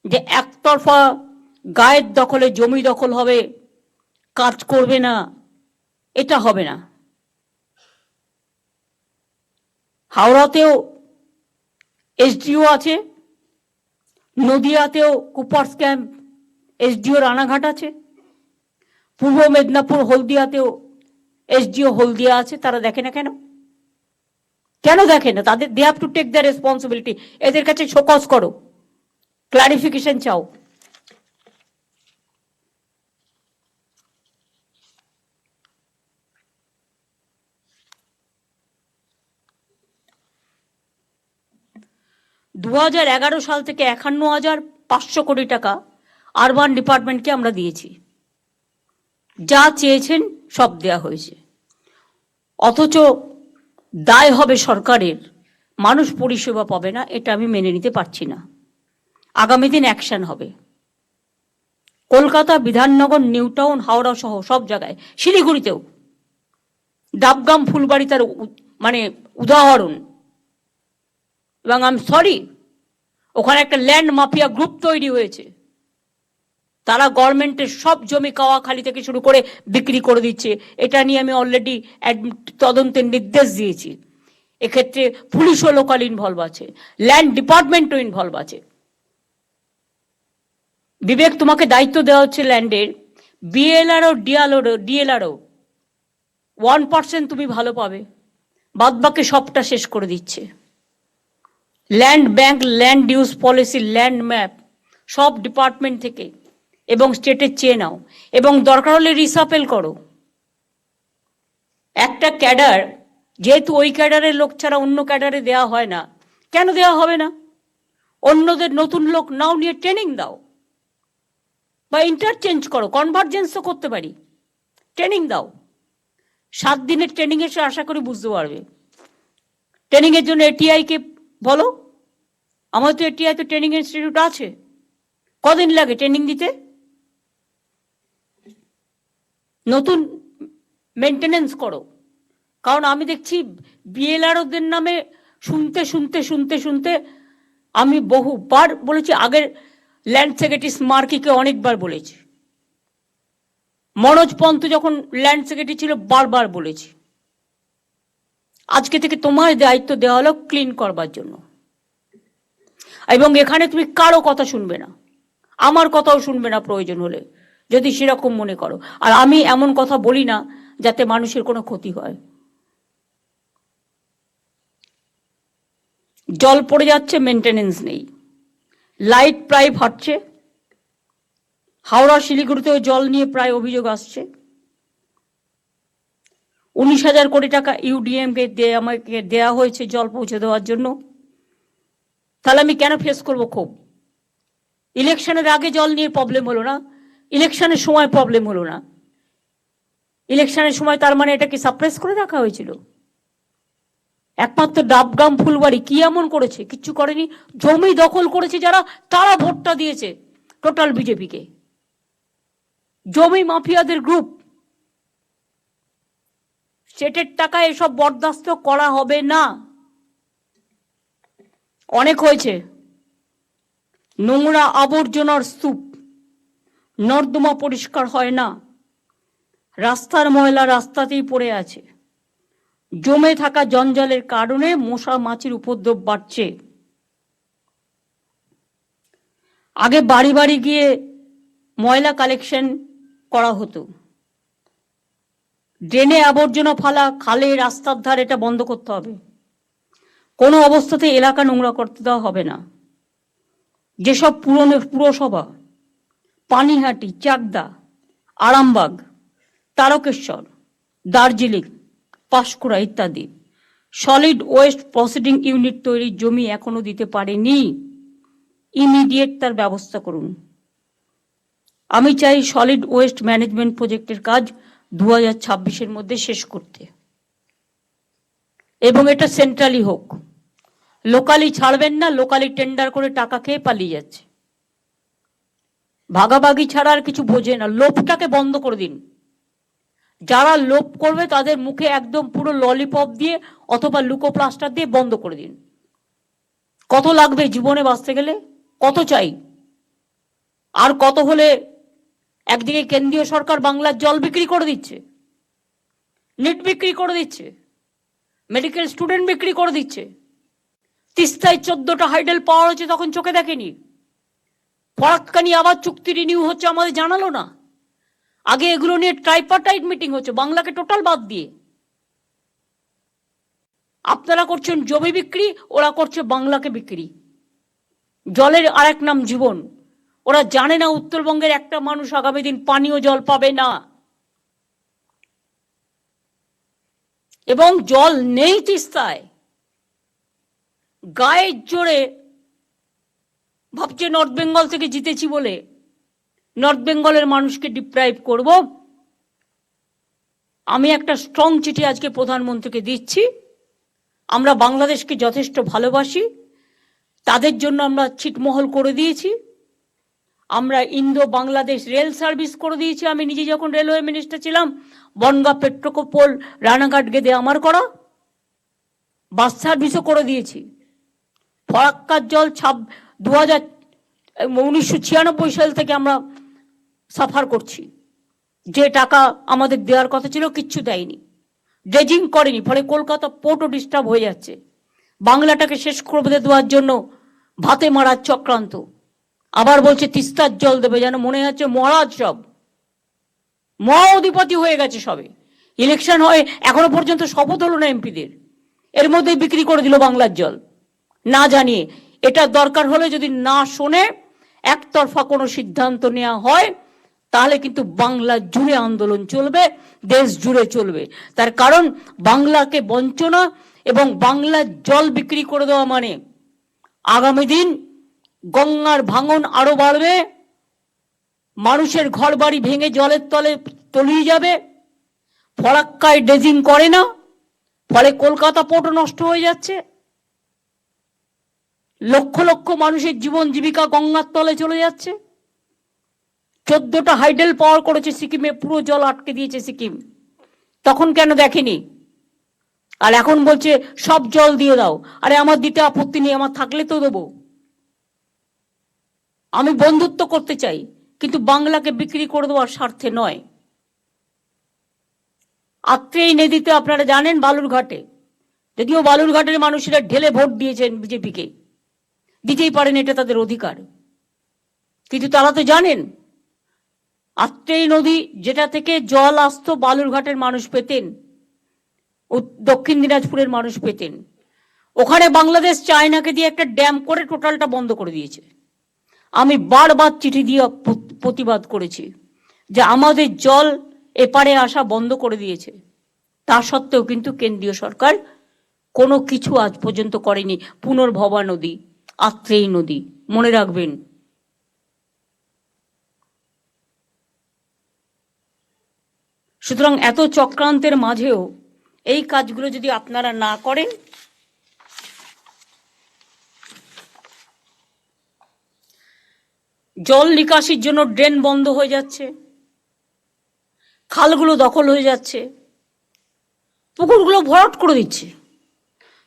যে একতরফা গায়ের দখলে জমি দখল হবে, কাজ করবে না, এটা হবে না। হাওড়াতেও এসডিও আছে, নদিয়াতেও কুপার্স ক্যাম্প এসডিও রানাঘাট আছে, পূর্ব মেদিনীপুর হলদিয়াতেও এসডিও হলদিয়া আছে। তারা দেখে না কেন? কেন দেখে না? তাদের they have to take the responsibility. এদের কাছে শোকজ করো, ক্লারিফিকেশন চাও। দু সাল থেকে 51,500 কোটি টাকা আরবান ডিপার্টমেন্টকে আমরা দিয়েছি। যা চেয়েছেন সব দেয়া হয়েছে, অথচ দায় হবে সরকারের, মানুষ পরিষেবা পাবে না। এটা আমি মেনে নিতে পারছি না। আগামী দিন অ্যাকশন হবে। কলকাতা, বিধাননগর, নিউ টাউন, হাওড়া সহ সব জায়গায়, শিলিগুড়িতেও ডাবগ্রাম, ফুলবাড়ি তার মানে উদাহরণ। এবং আই এম সরি, ওখানে একটা ল্যান্ড মাফিয়া গ্রুপ তৈরি হয়েছে। তারা গভর্নমেন্টের সব জমি কাওয়াখালি থেকে শুরু করে বিক্রি করে দিচ্ছে। এটা নিয়ে আমি অলরেডি তদন্তের নির্দেশ দিয়েছি। এক্ষেত্রে পুলিশও লোকাল ইনভলভ আছে, ল্যান্ড ডিপার্টমেন্টও ইনভলভ আছে। বিবেক, তোমাকে দায়িত্ব দেওয়া হচ্ছে ল্যান্ডের, বিএলআরও ডিএলআরও 1% তুমি ভালো পাবে, বাদ বাকি সবটা শেষ করে দিচ্ছে। Land bank, land use policy, land map সব ডিপার্টমেন্ট থেকে এবং স্টেটের চেয়ে নাও, এবং দরকার হলে রিসাপেল করো। একটা ক্যাডার, যেহেতু ওই ক্যাডারের লোক ছাড়া অন্য ক্যাডারে দেওয়া হয় না, কেন দেওয়া হবে না? অন্যদের নতুন লোক নাও, নিয়ে ট্রেনিং দাও বা ইন্টারচেঞ্জ করো, কনভার্জেন্স তো করতে পারি। ট্রেনিং দাও, 7 দিনের ট্রেনিং এসে আশা করি বুঝতে পারবে। ট্রেনিংয়ের জন্য এটিআইকে বলো, আমাদের তো এটিআই তো ট্রেনিং ইনস্টিটিউট আছে। কদিন লাগে ট্রেনিং দিতে? নতুন মেনটেনেন্স করো। কারণ আমি দেখছি বিএলআরওদের নামে শুনতে শুনতে শুনতে শুনতে আমি বহুবার বলেছি। আগের ল্যান্ড সেক্রেটারি স্মার্কিকে অনেকবার বলেছি, মনোজ পন্ত যখন ল্যান্ড সেক্রেটারি ছিল বারবার বলেছি। আজকে থেকে তোমার দায়িত্ব দেওয়া হলো ক্লিন করবার জন্য, এবং এখানে তুমি কারো কথা শুনবে না, আমার কথাও শুনবে না প্রয়োজন হলে, যদি সেরকম মনে করো। আর আমি এমন কথা বলি না যাতে মানুষের কোনো ক্ষতি হয়। জল পড়ে যাচ্ছে, মেনটেনেন্স নেই, লাইট প্রায় ফাটছে। হাওড়া শিলিগুড়িতেও জল নিয়ে প্রায় অভিযোগ আসছে। 19,000 কোটি টাকা ইউডিএমকে আমাকে দেওয়া হয়েছে জল পৌঁছে দেওয়ার জন্য। তাহলে আমি কেন ফেস করবো ক্ষোভ? ইলেকশনের আগে জল নিয়ে প্রবলেম হলো না, ইলেকশনের সময় প্রবলেম হলো না। ইলেকশনের সময় তার মানে এটাকে সাপ্রেস করে রাখা হয়েছিল? একমাত্র ডাবগ্রাম, ফুলবাড়ি কি এমন করেছে? কিচ্ছু করেনি। জমি দখল করেছে যারা, তারা ভোটটা দিয়েছে টোটাল বিজেপিকে। জমি মাফিয়াদের গ্রুপ। স্টেটের টাকা এসব বরদাস্ত করা হবে না। অনেক হয়েছে। নোংরা আবর্জনার স্তূপ, নর্দমা পরিষ্কার হয় না, রাস্তার ময়লা রাস্তাতেই পড়ে আছে, জমে থাকা জঞ্জালের কারণে মশা মাছির উপদ্রব বাড়ছে। আগে বাড়ি বাড়ি গিয়ে ময়লা কালেকশন করা হতো। ড্রেনে আবর্জনা ফালা, খালে, রাস্তার ধারে, এটা বন্ধ করতে হবে। কোনো অবস্থাতে এলাকা নোংরা করতে দেওয়া হবে না। যেসব পুরসভা, পানিহাটি, চাকদা, আরামবাগ, তারকেশ্বর, দার্জিলিং, পাঁশকুড়া ইত্যাদি সলিড ওয়েস্ট প্রসেসিং ইউনিট তৈরির জমি এখনো দিতে পারেনি, ইমিডিয়েট তার ব্যবস্থা করুন। আমি চাই সলিড ওয়েস্ট ম্যানেজমেন্ট প্রজেক্টের কাজ 2026-এর মধ্যে শেষ করতে, এবং এটা সেন্ট্রালি হোক। লোকালি ছাড়বেন না, লোকালি টেন্ডার করে টাকা খেয়ে পালিয়ে যাচ্ছে। ভাগাভাগি ছাড়া আর কিছু বোঝে না। লোভটাকে বন্ধ করে দিন। যারা লোভ করবে তাদের মুখে একদম পুরো ললিপপ দিয়ে অথবা লুকোপ্লাস্টার দিয়ে বন্ধ করে দিন। কত লাগবে জীবনে বাঁচতে গেলে? কত চাই? আর কত হলে একদিকে কেন্দ্রীয় সরকার বাংলার জল বিক্রি করে দিচ্ছে, নিট বিক্রি করে দিচ্ছে, মেডিকেল স্টুডেন্ট বিক্রি করে দিচ্ছে। তিস্তায় 14টা হাইডেল পাওয়ার হচ্ছে, তখন চোখে দেখেনি। ফরাক্কানি আবার চুক্তি রিনিউ হচ্ছে, আমাদের জানালো না। আগে এগুলো নিয়ে ট্রাইপার্টাইট মিটিং হচ্ছে, বাংলাকে টোটাল বাদ দিয়ে। আপনারা করছেন জমি বিক্রি, ওরা করছে বাংলাকে বিক্রি। জলের আরেক নাম জীবন। ওরা জানে না উত্তরবঙ্গের একটা মানুষ আগামী দিন পানীয় জল পাবে না, এবং জল নেই তিস্তায়। গায়ের জোরে ভাবছে নর্থ বেঙ্গল থেকে জিতেছি বলে নর্থ বেঙ্গলের মানুষকে ডিপ্রাইভ করব। আমি একটা স্ট্রং চিঠি আজকে প্রধানমন্ত্রীকে দিচ্ছি। আমরা বাংলাদেশকে যথেষ্ট ভালোবাসি, তাদের জন্য আমরা ছিটমহল করে দিয়েছি। আমরা ইন্দো বাংলাদেশ রেল সার্ভিস করে দিয়েছি। আমি নিজে যখন রেলওয়ে মিনিস্টার ছিলাম, বনগাঁ পেট্রোকোপল রানাঘাট গেদে আমার করা। বাস সার্ভিসও করে দিয়েছি। ফরাক্কার জল 1996 সাল থেকে আমরা সাফার করছি। যে টাকা আমাদের দেওয়ার কথা ছিল কিচ্ছু দেয়নি, ড্রেজিং করেনি, ফলে কলকাতা পোর্টও ডিস্টার্ব হয়ে যাচ্ছে। বাংলাটাকে শেষ করে দেওয়ার জন্য ভাতে মারার চক্রান্ত। আবার বলছে তিস্তার জল দেবে, যেন মনে হচ্ছে মহারাজ সব মহা অধিপতি হয়ে গেছে সবে। ইলেকশন হয় এখনো পর্যন্ত শপথ হলো না এমপিদের, এর মধ্যেই বিক্রি করে দিল বাংলার জল না জানিয়ে। এটা দরকার হলে যদি না শোনে একতরফা কোনো সিদ্ধান্ত নেওয়া হয়, তাহলে কিন্তু বাংলা জুড়ে আন্দোলন চলবে, দেশ জুড়ে চলবে। তার কারণ বাংলাকে বঞ্চনা এবং বাংলার জল বিক্রি করে দেওয়া মানে আগামী দিন গঙ্গার ভাঙন আরো বাড়বে, মানুষের ঘর বাড়ি ভেঙে জলের তলে তলিয়ে যাবে। ফরাক্কায় ড্রেজিং করে না, ফলে কলকাতা পোর্টও নষ্ট হয়ে যাচ্ছে। লক্ষ লক্ষ মানুষের জীবন জীবিকা গঙ্গার তলে চলে যাচ্ছে। 14টা হাইডেল পাওয়ার করেছে সিকিমে, পুরো জল আটকে দিয়েছে সিকিম। তখন কেন দেখেনি? আর এখন বলছে সব জল দিয়ে দাও। আরে আমার দিতে আপত্তি নেই, আমার থাকলে তো দেবো। আমি বন্ধুত্ব করতে চাই, কিন্তু বাংলাকে বিক্রি করে দেওয়ার স্বার্থে নয়। আত্রেই নদীতে আপনারা জানেন বালুরঘাটে, যদিও বালুরঘাটের মানুষেরা ঢেলে ভোট দিয়েছেন বিজেপিকে, দিতেই পারেন, এটা তাদের অধিকার, কিন্তু তারা তো জানেন আত্রেই নদী যেটা থেকে জল আসতো বালুরঘাটের মানুষ পেতেন, দক্ষিণ দিনাজপুরের মানুষ পেতেন। ওখানে বাংলাদেশ চায়নাকে দিয়ে একটা ড্যাম করে টোটালটা বন্ধ করে দিয়েছে। আমি বারবার চিঠি দিয়ে প্রতিবাদ করেছি যে আমাদের জল এপারে আসা বন্ধ করে দিয়েছে। তা সত্ত্বেও কিন্তু কেন্দ্রীয় সরকার কোনো কিছু আজ পর্যন্ত করেনি। পুনর্ভবা নদী, আত্রেই নদী, মনে রাখবেন। সুতরাং এত চক্রান্তের মাঝেও এই কাজগুলো যদি আপনারা না করেন, জল নিকাশির জন্য ড্রেন বন্ধ হয়ে যাচ্ছে, খালগুলো দখল হয়ে যাচ্ছে, পুকুরগুলো ভরাট করে দিচ্ছে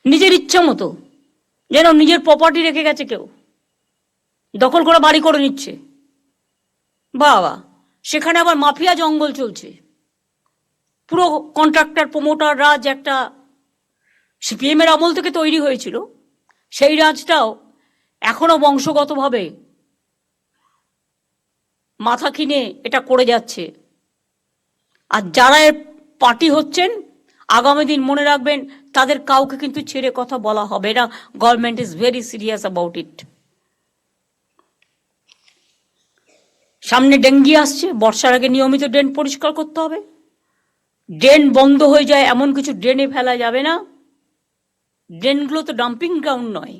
নিজের ইচ্ছা মতো, যেন নিজের প্রপার্টি রেখে গেছে কেউ, দখল করে বাড়ি করে নিচ্ছে। বাবা, সেখানে আবার মাফিয়া জঙ্গল চলছে। পুরো কন্ট্রাক্টর প্রমোটার রাজ একটা সিপিএম এর আমল থেকে তৈরি হয়েছিল, সেই রাজটাও এখনো বংশগতভাবে মাথা কিনে এটা করে যাচ্ছে। আর যারা এর পার্টি হচ্ছেন, আগামী দিন মনে রাখবেন তাদের কাউকে কিন্তু ছেড়ে কথা বলা হবে না। Government is very serious about it. সামনে ডেঙ্গি আসছে, বর্ষার আগে নিয়মিত ড্রেন পরিষ্কার করতে হবে। ড্রেন বন্ধ হয়ে যায় এমন কিছু ড্রেনে ফেলা যাবে না। ড্রেনগুলো তো ডাম্পিং গ্রাউন্ড নয়।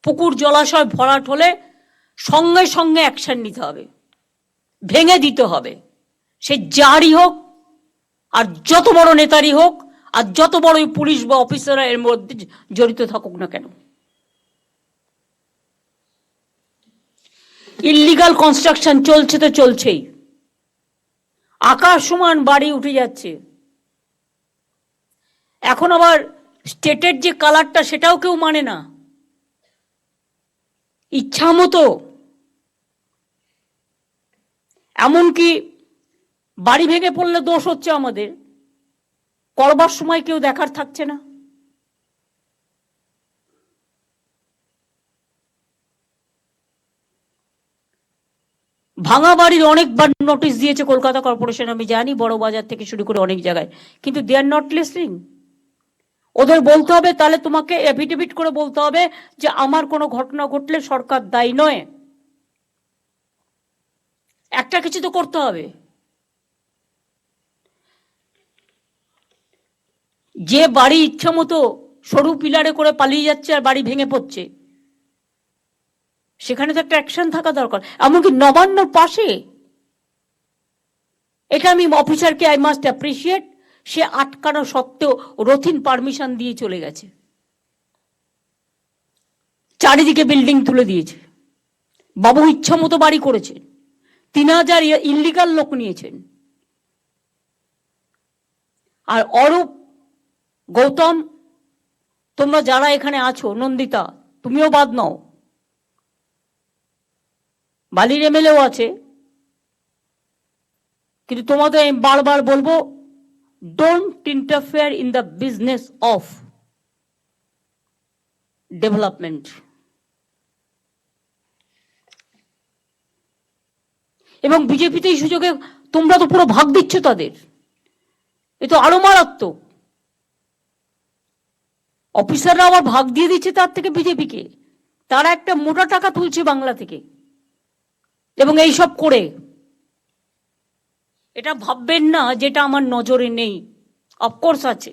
পুকুর জলাশয় ভরাট হলে সঙ্গে সঙ্গে অ্যাকশন নিতে হবে, ভেঙে দিতে হবে। সে যারই হোক, আর যত বড় নেতারই হোক, আর যত বড়ই পুলিশ বা অফিসাররা এর মধ্যে জড়িত থাকুক না কেন। ইল্লিগাল কনস্ট্রাকশন চলছে তো চলছেই, আকাশ সমান বাড়ি উঠে যাচ্ছে। এখন আবার স্টেটের যে কালারটা সেটাও কেউ মানে না, ইচ্ছা মতো। এমনকি বাড়ি ভেঙে পড়লে দোষ হচ্ছে আমাদের, করবার সময় কেউ দেখার থাকছে না। ভাঙা বাড়ির অনেকবার নোটিশ দিয়েছে কলকাতা কর্পোরেশন, আমি জানি, বড় বাজার থেকে শুরু করে অনেক জায়গায়, কিন্তু দে আর নট লিসনিং। ওদের বলতে হবে, তাহলে তোমাকে এফিডেভিট করে বলতে হবে যে আমার কোনো ঘটনা ঘটলে সরকার দায়ী নয়। একটা কিছু তো করতে হবে। যে বাড়ি ইচ্ছা মতো সরু পিলারে করে পালিয়ে যাচ্ছে আর বাড়ি ভেঙে পড়ছে, সেখানে তো একটা অ্যাকশন থাকা দরকার। এমনকি নবান্নর পাশে, এটা আমি অফিসারকে আই মাস্ট অ্যাপ্রিসিয়েট, সে আটকানো সত্ত্বেও রথিন পারমিশন দিয়ে চলে গেছে, চারিদিকে বিল্ডিং তুলে দিয়েছে। বাবু ইচ্ছা মতো বাড়ি করেছেন, 3000 ইল্লিগাল লোক নিয়েছেন। আর অরূপ, গৌতম, তোমরা যারা এখানে আছো, নন্দিতা তুমিও বাদ নাও, বালির এমএলএও আছে, কিন্তু তোমাদের আমি বারবার বলবো, don't interfere in the business of development. এবং বিজেপিতে এই সুযোগে তোমরা তো পুরো ভাগ দিচ্ছ তাদের, এ তো আরো মারাত্মক। অফিসাররা আবার ভাগ দিয়ে দিচ্ছে তার থেকে বিজেপিকে, তারা একটা মোটা টাকা তুলছে বাংলা থেকে। এবং এইসব করে এটা ভাববেন না যেটা আমার নজরে নেই, অফকোর্স আছে।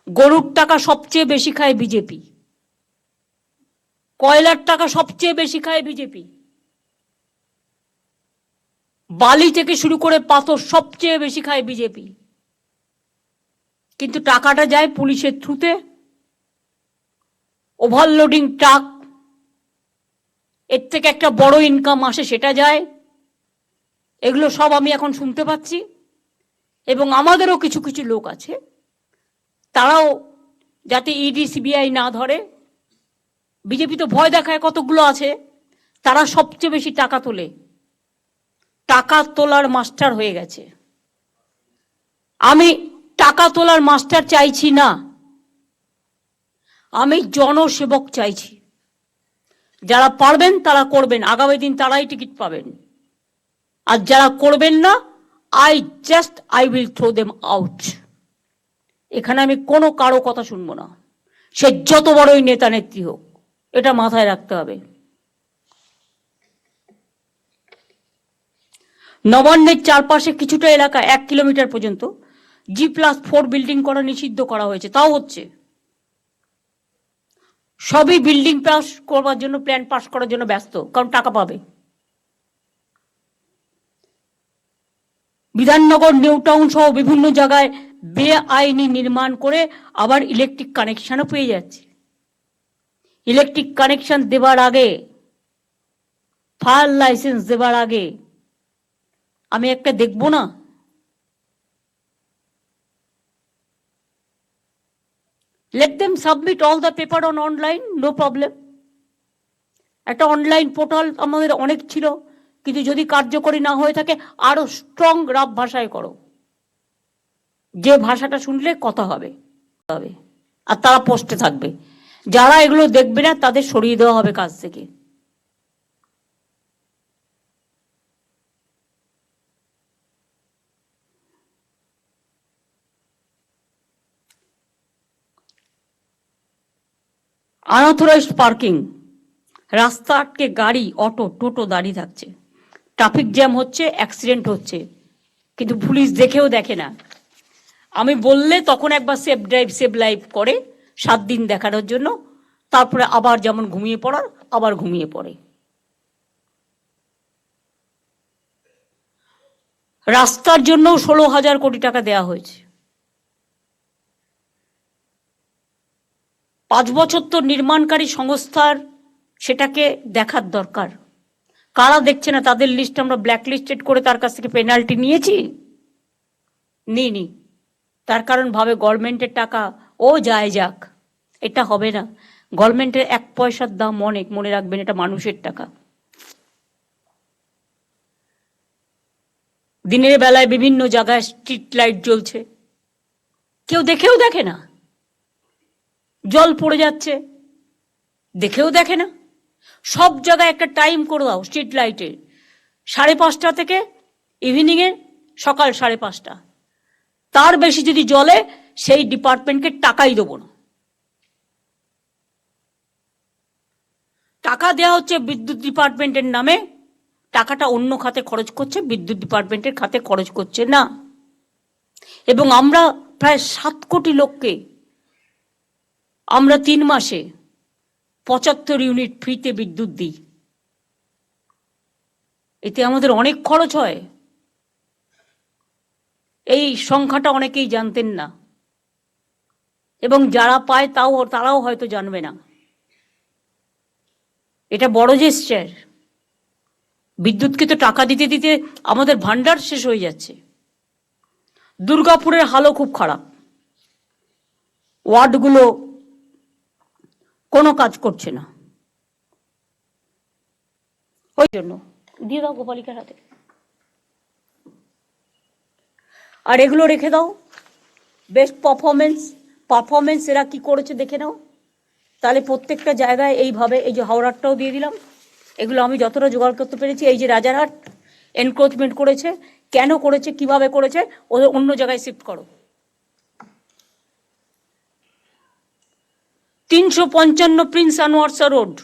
গরুর টাকা সবচেয়ে বেশি খায় বিজেপি, কয়লার টাকা সবচেয়ে বেশি খায় বিজেপি, বালি থেকে শুরু করে পাথর সবচেয়ে বেশি খায় বিজেপি। কিন্তু টাকাটা যায় পুলিশের থ্রুতে, ওভারলোডিং ট্রাক, এর থেকে একটা বড় ইনকাম আসে, সেটা যায়। এগুলো সব আমি এখন শুনতে পাচ্ছি। এবং আমাদেরও কিছু কিছু লোক আছে, তারাও যাতে ইডি সিবিআই না ধরে, বিজেপি তো ভয় দেখায় কতগুলো আছে, তারা সবচেয়ে বেশি টাকা তোলে, টাকা তোলার মাস্টার হয়ে গেছে। আমি টাকা তোলার মাস্টার চাইছি না, আমি জনসেবক চাইছি। যারা পারবেন তারা করবেন, আগামী দিন তারাই টিকিট পাবেন। আর যারা করবেন না, I will throw them out. এখানে আমি কোনো কারো কথা শুনবো না, সে যত বড়ই নেতা নেত্রী হোক, এটা মাথায় রাখতে হবে। নবান্নের চারপাশে কিছুটা এলাকা 1 কিলোমিটার পর্যন্ত G+4 বিল্ডিং করা নিষিদ্ধ করা হয়েছে, তাও হচ্ছে। সবই বিল্ডিং পাস করবার জন্য, প্ল্যান পাস করার জন্য ব্যস্ত, কারণ টাকা পাবে। বিধাননগর, নিউ টাউন সহ বিভিন্ন জায়গায় বেআইনি নির্মাণ করে আবার ইলেকট্রিক কানেকশনও পেয়ে যাচ্ছে। ইলেকট্রিক কানেকশন দেবার আগে, ফায়ার লাইসেন্স দেবার আগে আমি একটা দেখবো না? Let them submit all the paper on online, no problem. একটা অনলাইন পোর্টাল আমাদের অনেক ছিল, কিন্তু যদি কার্যকরী না হয়ে থাকে, আরো স্ট্রং রাফ ভাষায় করো, যে ভাষাটা শুনলে কথা হবে। আর তারা পোস্টে থাকবে, যারা এগুলো দেখবে না তাদের সরিয়ে দেওয়া হবে কাজ থেকে। আনঅথরাইজড পার্কিং, রাস্তা আটকে গাড়ি, অটো, টোটো দাঁড়িয়ে থাকছে, ট্রাফিক জ্যাম হচ্ছে, অ্যাক্সিডেন্ট হচ্ছে, কিন্তু পুলিশ দেখেও দেখে না। আমি বললে তখন একবার সেফ ড্রাইভ সেভ লাইফ করে 7 দিন দেখানোর জন্য, তারপরে আবার যেমন ঘুমিয়ে পড়ার আবার ঘুমিয়ে পড়ে। রাস্তার জন্য 16,000 কোটি টাকা দেয়া হয়েছে। 5 বছর তো নির্মাণকারী সংস্থার সেটাকে দেখার দরকার। কারা দেখছে না তাদের লিস্ট আমরা ব্ল্যাক লিস্টেড করে তার কাছ থেকে পেনাল্টি নিয়েছি? নিইনি। তার কারণ ভাবে গভর্নমেন্টের টাকা ও যায় যাক, এটা হবে না। গভর্নমেন্টের 1 পয়সার দাম অনেক, মনে রাখবেন, এটা মানুষের টাকা। দিনের বেলায় বিভিন্ন জায়গায় স্ট্রিট লাইট জ্বলছে, কেউ দেখেও দেখে না। জল পড়ে যাচ্ছে, দেখেও দেখে না। সব জায়গায় একটা টাইম করে দাও স্ট্রিট লাইটের, 5:30 থেকে ইভিনিংয়ে সকাল 5:30। তার বেশি যদি জ্বলে সেই ডিপার্টমেন্টকে টাকাই দেবো না। টাকা দেওয়া হচ্ছে বিদ্যুৎ ডিপার্টমেন্টের নামে, টাকাটা অন্য খাতে খরচ করছে, বিদ্যুৎ ডিপার্টমেন্টের খাতে খরচ করছে না। এবং আমরা প্রায় 7 কোটি লোককে আমরা 3 মাসে 75 ইউনিট ফ্রিতে বিদ্যুৎ দিই। এতে আমাদের অনেক খরচ হয়। এই সংখ্যাটা অনেকেই জানতেন না, এবং যারা পায় তারাও হয়তো জানবে না। এটা বড় জেস্টার। বিদ্যুৎকে তো টাকা দিতে দিতে আমাদের ভান্ডার শেষ হয়ে যাচ্ছে। দুর্গাপুরের হালও খুব খারাপ, ওয়ার্ডগুলো কোনো কাজ করছে না। ওই জন্য দিয়ে দাও গোপালিকার হাতে, আর এগুলো রেখে দাও। বেস্ট পারফরমেন্স এরা কি করেছে দেখে নাও। তাহলে প্রত্যেকটা জায়গায় এইভাবে, এই যে হাওড়াটাও দিয়ে দিলাম, এগুলো আমি যতটা জোগাড় করতে পেরেছি। এই যে রাজারহাট এনক্রোচমেন্ট করেছে, কেন করেছে, কিভাবে করেছে, ওদের অন্য জায়গায় শিফট করো। 355 প্রিন্স আনোয়ারসা রোড,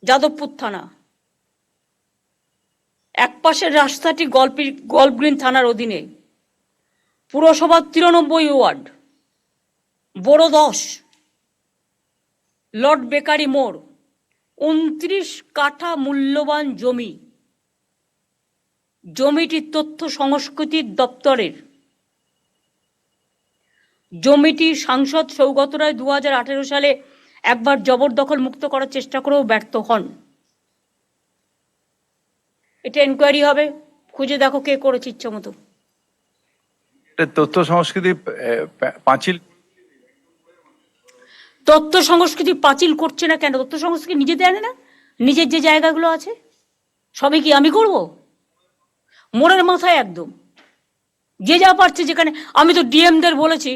যাদবপুর থানা। একপাশের রাস্তাটি গল্ফ গ্রিন থানার অধীনে। পুরসভার 93 ওয়ার্ড, বড় 10, লর্ড বেকারি মোড়, 29 কাঠা মূল্যবান জমি। জমিটি তথ্য সংস্কৃতি দপ্তরের। জমিটি সাংসদ সৌগত রায় 2018 সালে একবার জবরদখল মুক্ত করার চেষ্টা করেও ব্যর্থ হন। এটা এনকোয়ারি হবে, খুঁজে দেখো কে করেছে ইচ্ছা মতো। তথ্য সংস্কৃতি পাঁচিল, তথ্য সংস্কৃতি পাঁচিল করছে না কেন? তথ্য সংস্কৃতি নিজে দেয় না? নিজের যে জায়গাগুলো আছে সবই কি আমি করব? মোড়ের মাথায় একদম যে যা পারছে যেখানে। আমি তো ডিএমদের বলেছি,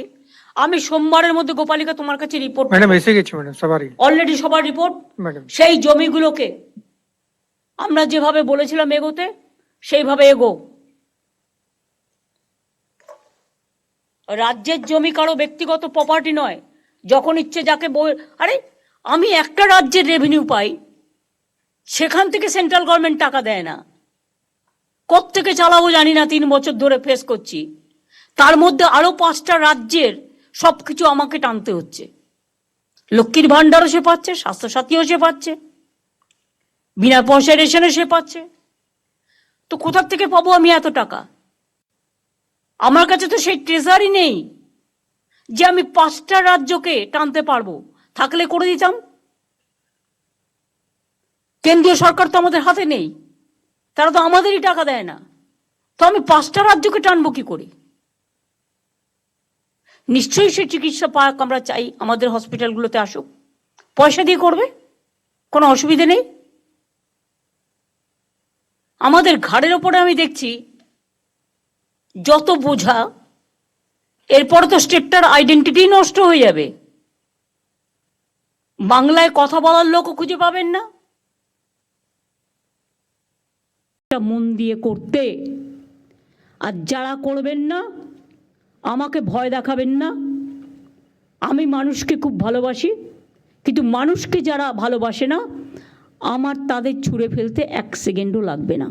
আমি সোমবারের মধ্যে গোপালিকা তোমার কাছে রিপোর্ট, ম্যাডাম এসে গেছি ম্যাডাম, সবারই অলরেডি সবার রিপোর্ট। ম্যাডাম সেই জমিগুলোকে আমরা যেভাবে বলেছিলাম এগোতে, সেইভাবে এগো। রাজ্যের জমি কারো ব্যক্তিগত প্রপার্টি নয়। যখন ইচ্ছে যাকে আরে আমি একটা রাজ্যের রেভিনিউ পাই, সেখান থেকে সেন্ট্রাল গভর্নমেন্ট টাকা দেয় না। কোত্থেকে চালাবো জানি না, 3 বছর ধরে ফেস করছি। তার মধ্যে আরো 5টা রাজ্যের সবকিছু আমাকে টানতে হচ্ছে। লক্ষ্মীর ভান্ডারও সে পাচ্ছে, স্বাস্থ্যসাথীও সে পাচ্ছে, বিনা পয়সায় রেশনে সে পাচ্ছে। তো কোথা থেকে পাবো আমি এত টাকা? আমার কাছে তো সেই ট্রেজারই নেই যে আমি 5টা রাজ্যকে টানতে পারবো। থাকলে করে দিতাম। কেন্দ্রীয় সরকার তো আমাদের হাতে নেই, তারা তো আমাদেরই টাকা দেয় না। তো আমি 5টা রাজ্যকে টানবো কি করে? নিশ্চয়ই সে চিকিৎসা পাক আমরা চাই, আমাদের হসপিটালগুলোতে আসুক, পয়সা দিয়ে করবে, কোনো অসুবিধে নেই। আমাদের ঘাড়ের ওপরে আমি দেখছি যত বোঝা, এরপর তো স্টেটটার আইডেন্টিটি নষ্ট হয়ে যাবে। বাংলায় কথা বলার লোকও খুঁজে পাবেন না। মন দিয়ে করতে, আর যারা করবেন না আমাকে ভয় দেখাবেন না। আমি মানুষকে খুব ভালোবাসি, কিন্তু মানুষকে যারা ভালোবাসে না, আমার তাদের ছুঁড়ে ফেলতে 1 সেকেন্ডও লাগবে না।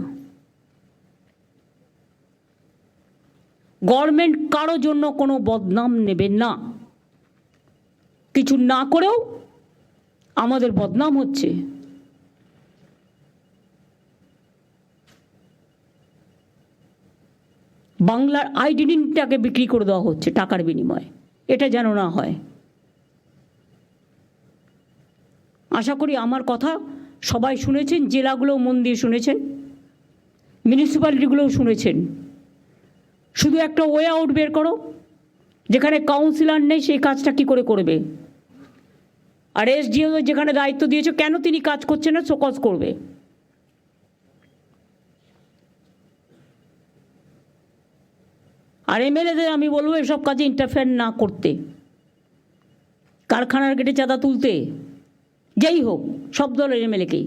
গভর্নমেন্ট কারো জন্য কোনো বদনাম নেবেন না। কিছু না করেও আমাদের বদনাম হচ্ছে। বাংলার আইডেন্টিটিটাকে বিক্রি করে দেওয়া হচ্ছে টাকার বিনিময়ে, এটা যেন না হয়। আশা করি আমার কথা সবাই শুনেছেন, জেলাগুলোও মন দিয়ে শুনেছেন, মিউনিসিপ্যালিটিগুলোও শুনেছেন। শুধু একটা ওয়ে আউট বের করো, যেখানে কাউন্সিলর নেই সেই কাজটা কী করে করবে। আর এসডিও যেখানে দায়িত্ব দিয়েছে, কেন তিনি কাজ করছেন না, শোকজ করবে। আর এমএলএদের আমি বলবো এসব কাজে ইন্টারফেয়ার না করতে, কারখানার গেটে চাঁদা তুলতে, যেই হোক সব দলের এমএলএকেই,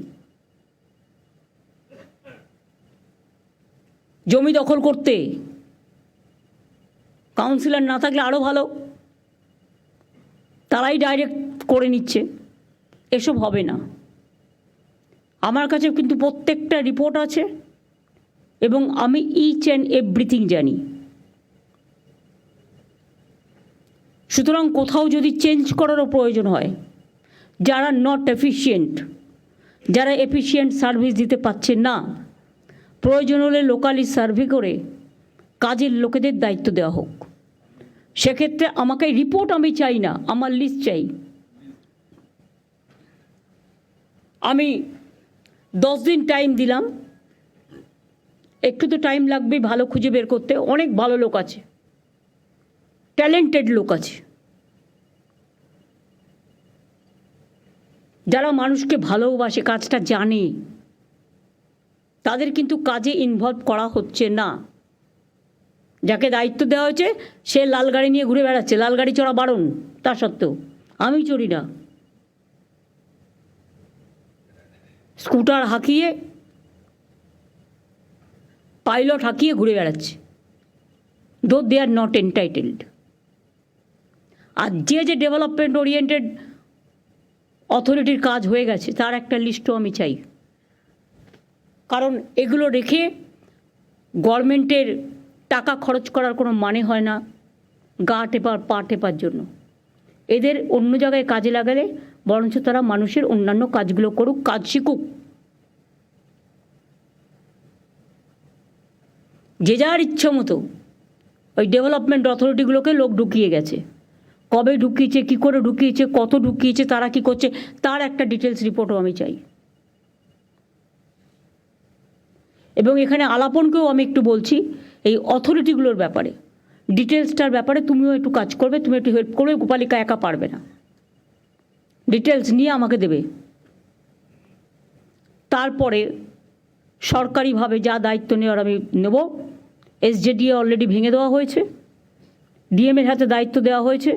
জমি দখল করতে, কাউন্সিলর না থাকলে আরও ভালো, তারাই ডাইরেক্ট করে নিচ্ছে। এসব হবে না। আমার কাছে কিন্তু প্রত্যেকটা রিপোর্ট আছে এবং আমি ইচ অ্যান্ড এভরিথিং জানি। সুতরাং কোথাও যদি চেঞ্জ করারও প্রয়োজন হয়, যারা নট এফিশিয়েন্ট, যারা এফিশিয়েন্ট সার্ভিস দিতে পারছে না, প্রয়োজন হলে লোকালি সার্ভে করে কাজের লোকেদের দায়িত্ব দেওয়া হোক। সেক্ষেত্রে আমাকে রিপোর্ট আমি চাই না, আমার লিস্ট চাই। আমি 10 দিন টাইম দিলাম, একটু তো টাইম লাগবে ভালো খুঁজে বের করতে। অনেক ভালো লোক আছে, ট্যালেন্টেড লোক আছে, যারা মানুষকে ভালোবাসে, কাজটা জানে, তাদের কিন্তু কাজে ইনভলভ করা হচ্ছে না। যাকে দায়িত্ব দেওয়া হয়েছে সে লাল গাড়ি নিয়ে ঘুরে বেড়াচ্ছে, লাল গাড়ি চড়া বারণ, তা সত্ত্বেও আমি চড়ি না। স্কুটার হাঁকিয়ে, পাইলট হাঁকিয়ে ঘুরে বেড়াচ্ছে, দো দে আর নট এন্টাইটেলড। আর যে ডেভেলপমেন্ট ওরিয়েন্টেড অথরিটির কাজ হয়ে গেছে তার একটা লিস্টও আমি চাই। কারণ এগুলো রেখে গভর্নমেন্টের টাকা খরচ করার কোনো মানে হয় না গা টেপার পা টেপার জন্য। এদের অন্য জায়গায় কাজে লাগালে বরঞ্চ তারা মানুষের অন্যান্য কাজগুলো করুক, কাজ শিখুক। যে যার ইচ্ছা মতো ওই ডেভেলপমেন্ট অথরিটিগুলোকে লোক ঢুকিয়ে গেছে। কবে ঢুকিয়েছে, কী করে ঢুকিয়েছে, কত ঢুকিয়েছে, তারা কী করছে, তার একটা ডিটেলস রিপোর্টও আমি চাই। এবং এখানে আলাপনকেও আমি একটু বলছি, এই অথরিটিগুলোর ব্যাপারে, ডিটেলসটার ব্যাপারে তুমিও একটু কাজ করবে, তুমি একটু হেল্প করবে। গোপালিকা একা পারবে না, ডিটেলস নিয়ে আমাকে দেবে। তারপরে সরকারিভাবে যা দায়িত্ব নেওয়ার আমি নেব। এসজেডিএ অলরেডি ভেঙে দেওয়া হয়েছে, ডিএমের হাতে দায়িত্ব দেওয়া হয়েছে।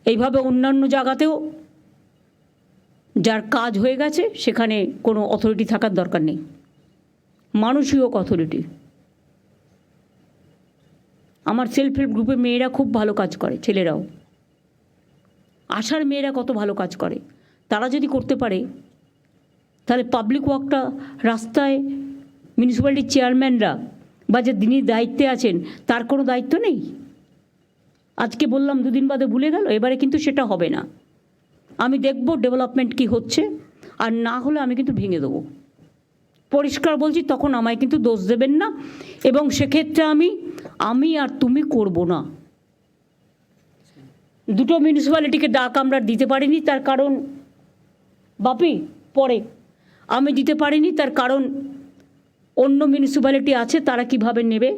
এইভাবে অন্যান্য জায়গাতেও যার কাজ হয়ে গেছে সেখানে কোনো অথরিটি থাকার দরকার নেই, মানুষই হোক অথরিটি। আমার সেলফ হেল্প গ্রুপে মেয়েরা খুব ভালো কাজ করে, ছেলেরাও। আশার মেয়েরা কত ভালো কাজ করে, তারা যদি করতে পারে তাহলে পাবলিক ওয়ার্কটা রাস্তায় মিউনিসিপ্যালিটির চেয়ারম্যানরা বা যে যিনি দায়িত্বে আছেন তার কোনো দায়িত্ব নেই। আজকে বললাম, দুদিন বাদে ভুলে গেল, এবারে কিন্তু সেটা হবে না। আমি দেখব ডেভেলপমেন্ট কি হচ্ছে, আর না হলে আমি কিন্তু ভেঙে দেবো। পরিষ্কার বলছি, তখন আমায় কিন্তু দোষ দেবেন না। এবং সেক্ষেত্রে আমি আর তুমি করব না। দুটো মিউনিসিপ্যালিটিকে ডাক আমরা দিতে পারিনি, তার কারণ বাপি পরে আমি দিতে পারিনি, তার কারণ অন্য মিউনিসিপ্যালিটি আছে, তারা কিভাবে নেবে।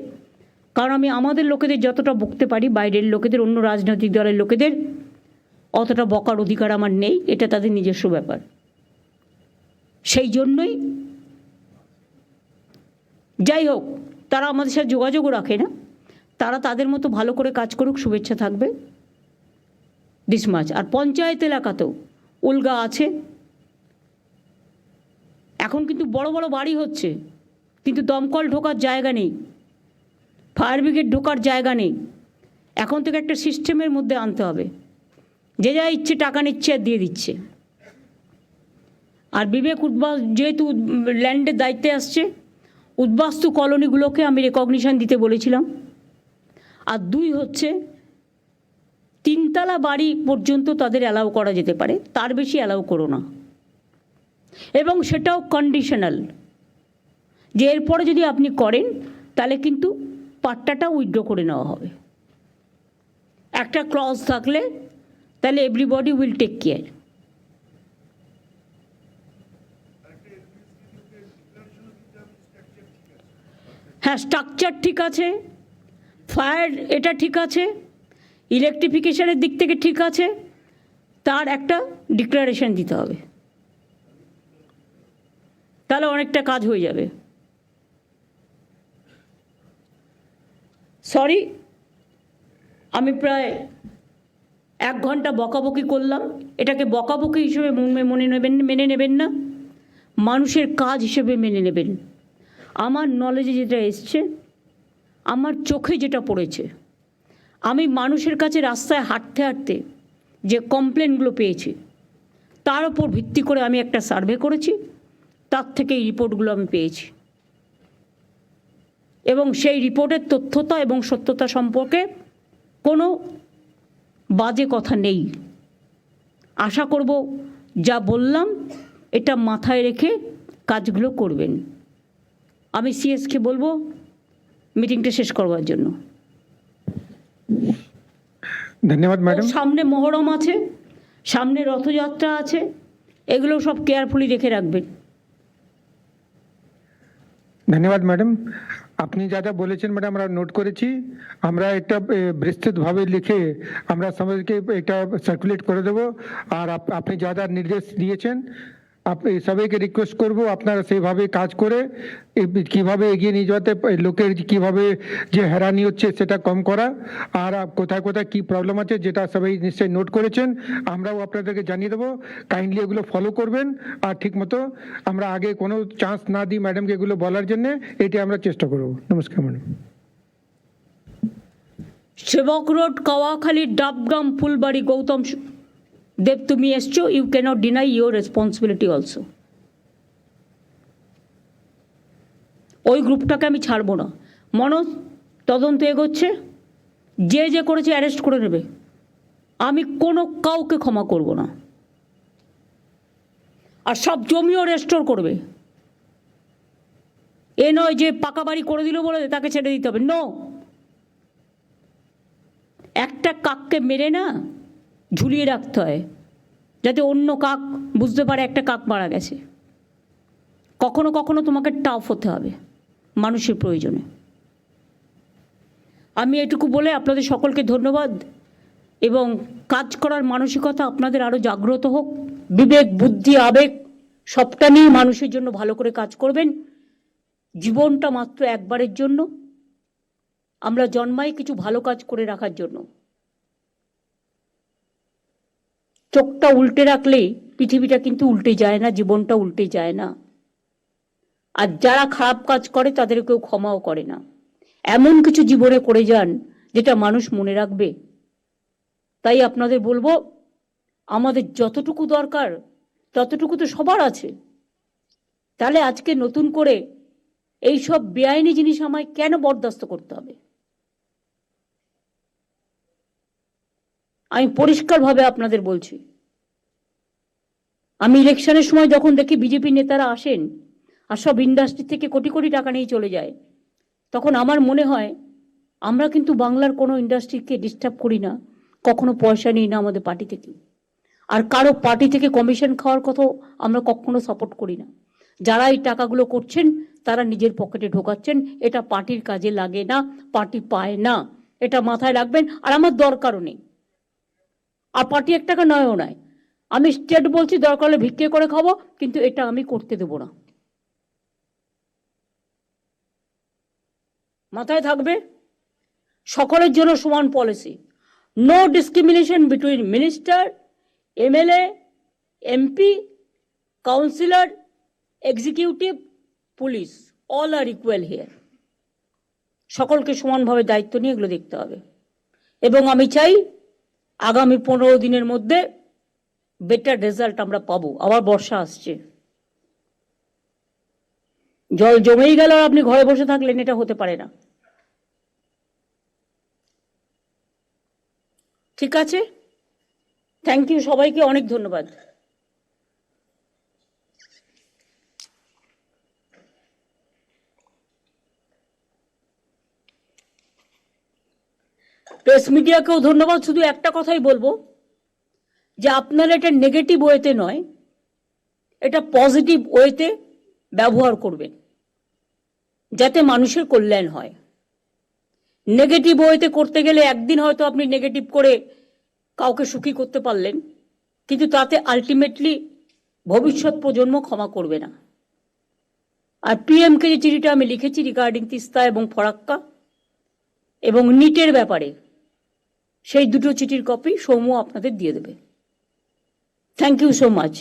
কারণ আমি আমাদের লোকেদের যতটা বকতে পারি, বাইরের লোকেদের, অন্য রাজনৈতিক দলের লোকেদের অতটা বকার অধিকার আমার নেই, এটা তাদের নিজস্ব ব্যাপার। সেই জন্যই যাই হোক, তারা আমাদের সাথে যোগাযোগও রাখে না, তারা তাদের মতো ভালো করে কাজ করুক, শুভেচ্ছা থাকবে দিস মাছ। আর পঞ্চায়েত এলাকাতেও উলগা আছে। এখন কিন্তু বড় বড় বাড়ি হচ্ছে, কিন্তু দমকল ঢোকার জায়গা নেই, ফায়ার ব্রিগেড ঢোকার জায়গা নেই। এখন থেকে একটা সিস্টেমের মধ্যে আনতে হবে। যে যা ইচ্ছে টাকা নিচ্ছে আর দিয়ে দিচ্ছে। আর বিবেক যেহেতু ল্যান্ডের দায়িত্বে আসছে, উদ্বাস্তু কলোনিগুলোকে আমি রেকগনিশন দিতে বলেছিলাম। আর 2 হচ্ছে 3 তলা বাড়ি পর্যন্ত তাদের অ্যালাউ করা যেতে পারে, তার বেশি অ্যালাউ করো না। এবং সেটাও কন্ডিশনাল, যে এরপরে যদি আপনি করেন তাহলে কিন্তু পাট্টাটা উইথড্র করে নেওয়া হবে। একটা ক্লজ থাকলে তাহলে এভরিবডি উইল টেক কেয়ার। হ্যাঁ, স্ট্রাকচার ঠিক আছে, ফায়ার এটা ঠিক আছে, ইলেকট্রিফিকেশনের দিক থেকে ঠিক আছে, তার একটা ডিক্লারেশন দিতে হবে, তাহলে অনেকটা কাজ হয়ে যাবে। সরি, আমি প্রায় 1 ঘন্টা বকাবকি করলাম। এটাকে বকাবকি হিসেবে মেনে নেবেন না, মানুষের কাজ হিসেবে মেনে নেবেন। আমার নলেজে যেটা এসছে, আমার চোখে যেটা পড়েছে, আমি মানুষের কাছে রাস্তায় হাঁটতে হাঁটতে যে কমপ্লেনগুলো পেয়েছি তার উপর ভিত্তি করে আমি একটা সার্ভে করেছি, তার থেকে এই রিপোর্টগুলো আমি পেয়েছি এবং সেই রিপোর্টের তথ্যতা এবং সত্যতা সম্পর্কে কোনো বাজে কথা নেই। আশা করব যা বললাম এটা মাথায় রেখে কাজগুলো করবেন। আমি সিএসকে বলবো মিটিংটা শেষ করবার জন্য। ধন্যবাদ ম্যাডাম। সামনে মহরম আছে, সামনে রথযাত্রা আছে, এগুলো সব কেয়ারফুলি রেখে রাখবেন। ধন্যবাদ ম্যাডাম, আপনি যা যা বলেছেন ম্যাডাম আমরা নোট করেছি। আমরা এটা বিস্তৃতভাবে লিখে আমরা সবাইকে এটা সার্কুলেট করে দেবো। আর আপনি যা যা নির্দেশ দিয়েছেন আপনি সবাইকে রিকোয়েস্ট করব আপনারা সেইভাবে কাজ করে কিভাবে এগিয়ে নিয়ে যাতে লোকের কিভাবে যে হয়রানি হচ্ছে সেটা কম করা, আর কোথায় কোথায় কি প্রবলেম আছে যেটা সবাই নিশ্চয়ই নোট করেছেন, আমরাও আপনাদেরকে জানিয়ে দেবো। কাইন্ডলি এগুলো ফলো করবেন আর ঠিকমতো আমরা আগে কোনো চান্স না দিই ম্যাডামকে এগুলো বলার জন্য, এটি আমরা চেষ্টা করব। নমস্কার ম্যাডাম। সেবক রোড, কাওয়াখালী, ডাবগ্রাম, ফুলবাড়ি, গৌতম দেব, তুমি এসছো, you cannot deny your responsibility also. ওই গ্রুপটাকে আমি ছাড়বো না। মনোজ, তদন্ত এগোচ্ছে, যে যে করেছে অ্যারেস্ট করে নেবে, আমি কোনো কাউকে ক্ষমা করব না। আর সব জমিও রেস্টোর করবে। এ নয় যে পাকা বাড়ি করে দিল বলে তাকে ছেড়ে দিতে হবে, নো। একটা কাককে মেরে না ঝুলিয়ে রাখতে হয় যাতে অন্য কাক বুঝতে পারে একটা কাক মারা গেছে। কখনো কখনো তোমাকে টাফ হতে হবে মানুষের প্রয়োজনে। আমি এটুকু বলে আপনাদের সকলকে ধন্যবাদ এবং কাজ করার মানসিকতা আপনাদের আরও জাগ্রত হোক। বিবেক, বুদ্ধি, আবেগ সবটা নিয়ে মানুষের জন্য ভালো করে কাজ করবেন। জীবনটা মাত্র একবারের জন্য, আমরা জন্মাই কিছু ভালো কাজ করে রাখার জন্য। চোখটা উল্টে রাখলেই পৃথিবীটা কিন্তু উল্টে যায় না, জীবনটা উল্টে যায় না। আর যারা খারাপ কাজ করে তাদের কেউ ক্ষমাও করে না। এমন কিছু জীবনে করে যান যেটা মানুষ মনে রাখবে। তাই আপনাদের বলবো, আমাদের যতটুকু দরকার ততটুকু তো সবার আছে। তাহলে আজকে নতুন করে এই সব বেআইনি জিনিস আমায় কেন বরদাস্ত করতে হবে? আমি পরিষ্কারভাবে আপনাদের বলছি, আমি ইলেকশনের সময় যখন দেখি বিজেপি নেতারা আসেন আর সব ইন্ডাস্ট্রি থেকে কোটি কোটি টাকা নিয়ে চলে যায়, তখন আমার মনে হয় আমরা কিন্তু বাংলার কোনো ইন্ডাস্ট্রিকে ডিস্টার্ব করি না, কখনো পয়সা নিই না আমাদের পার্টি থেকে। আর কারো পার্টি থেকে কমিশন খাওয়ার কথাও আমরা কখনো সাপোর্ট করি না। যারা এই টাকাগুলো করছেন তারা নিজের পকেটে ঢোকাচ্ছেন, এটা পার্টির কাজে লাগে না, পার্টি পায় না, এটা মাথায় রাখবেন। আর আমার দরকারও নেই, আর পার্টি 1 টাকা নয়ও নয়। আমি স্টেট বলছি, দরকার হলে ভিক্ষে করে খাবো, কিন্তু এটা আমি করতে দেব না। মাথায় থাকবে, সকলের জন্য সমান policy, no discrimination between minister, MLA, MP, councillor, executive, police, all are equal here. সকলকে সমানভাবে দায়িত্ব নিয়ে এগুলো দেখতে হবে। এবং আমি চাই আগামী 15 দিনের মধ্যে বেটার রেজাল্ট আমরা পাবো। আবার বর্ষা আসছে, জল জমেই গেল আর আপনি ঘরে বসে থাকলেন, এটা হতে পারে না। ঠিক আছে, থ্যাংক ইউ সবাইকে, অনেক ধন্যবাদ। প্রেস মিডিয়াকেও ধন্যবাদ। শুধু একটা কথাই বলবো যে আপনারা এটা নেগেটিভ ওয়েতে নয়, এটা পজিটিভ ওয়েতে ব্যবহার করবেন, যাতে মানুষের কল্যাণ হয়। নেগেটিভ ওয়েতে করতে গেলে একদিন হয়তো আপনি নেগেটিভ করে কাউকে সুখী করতে পারলেন, কিন্তু তাতে আলটিমেটলি ভবিষ্যৎ প্রজন্ম ক্ষমা করবে না। আর পিএমকে যে চিঠিটা আমি লিখেছি রিগার্ডিং তিস্তা এবং ফরাক্কা এবং নিটের ব্যাপারে, সেই দুটো চিঠির কপি সৌম্য আপনাদের দিয়ে দেবে। Thank you so much.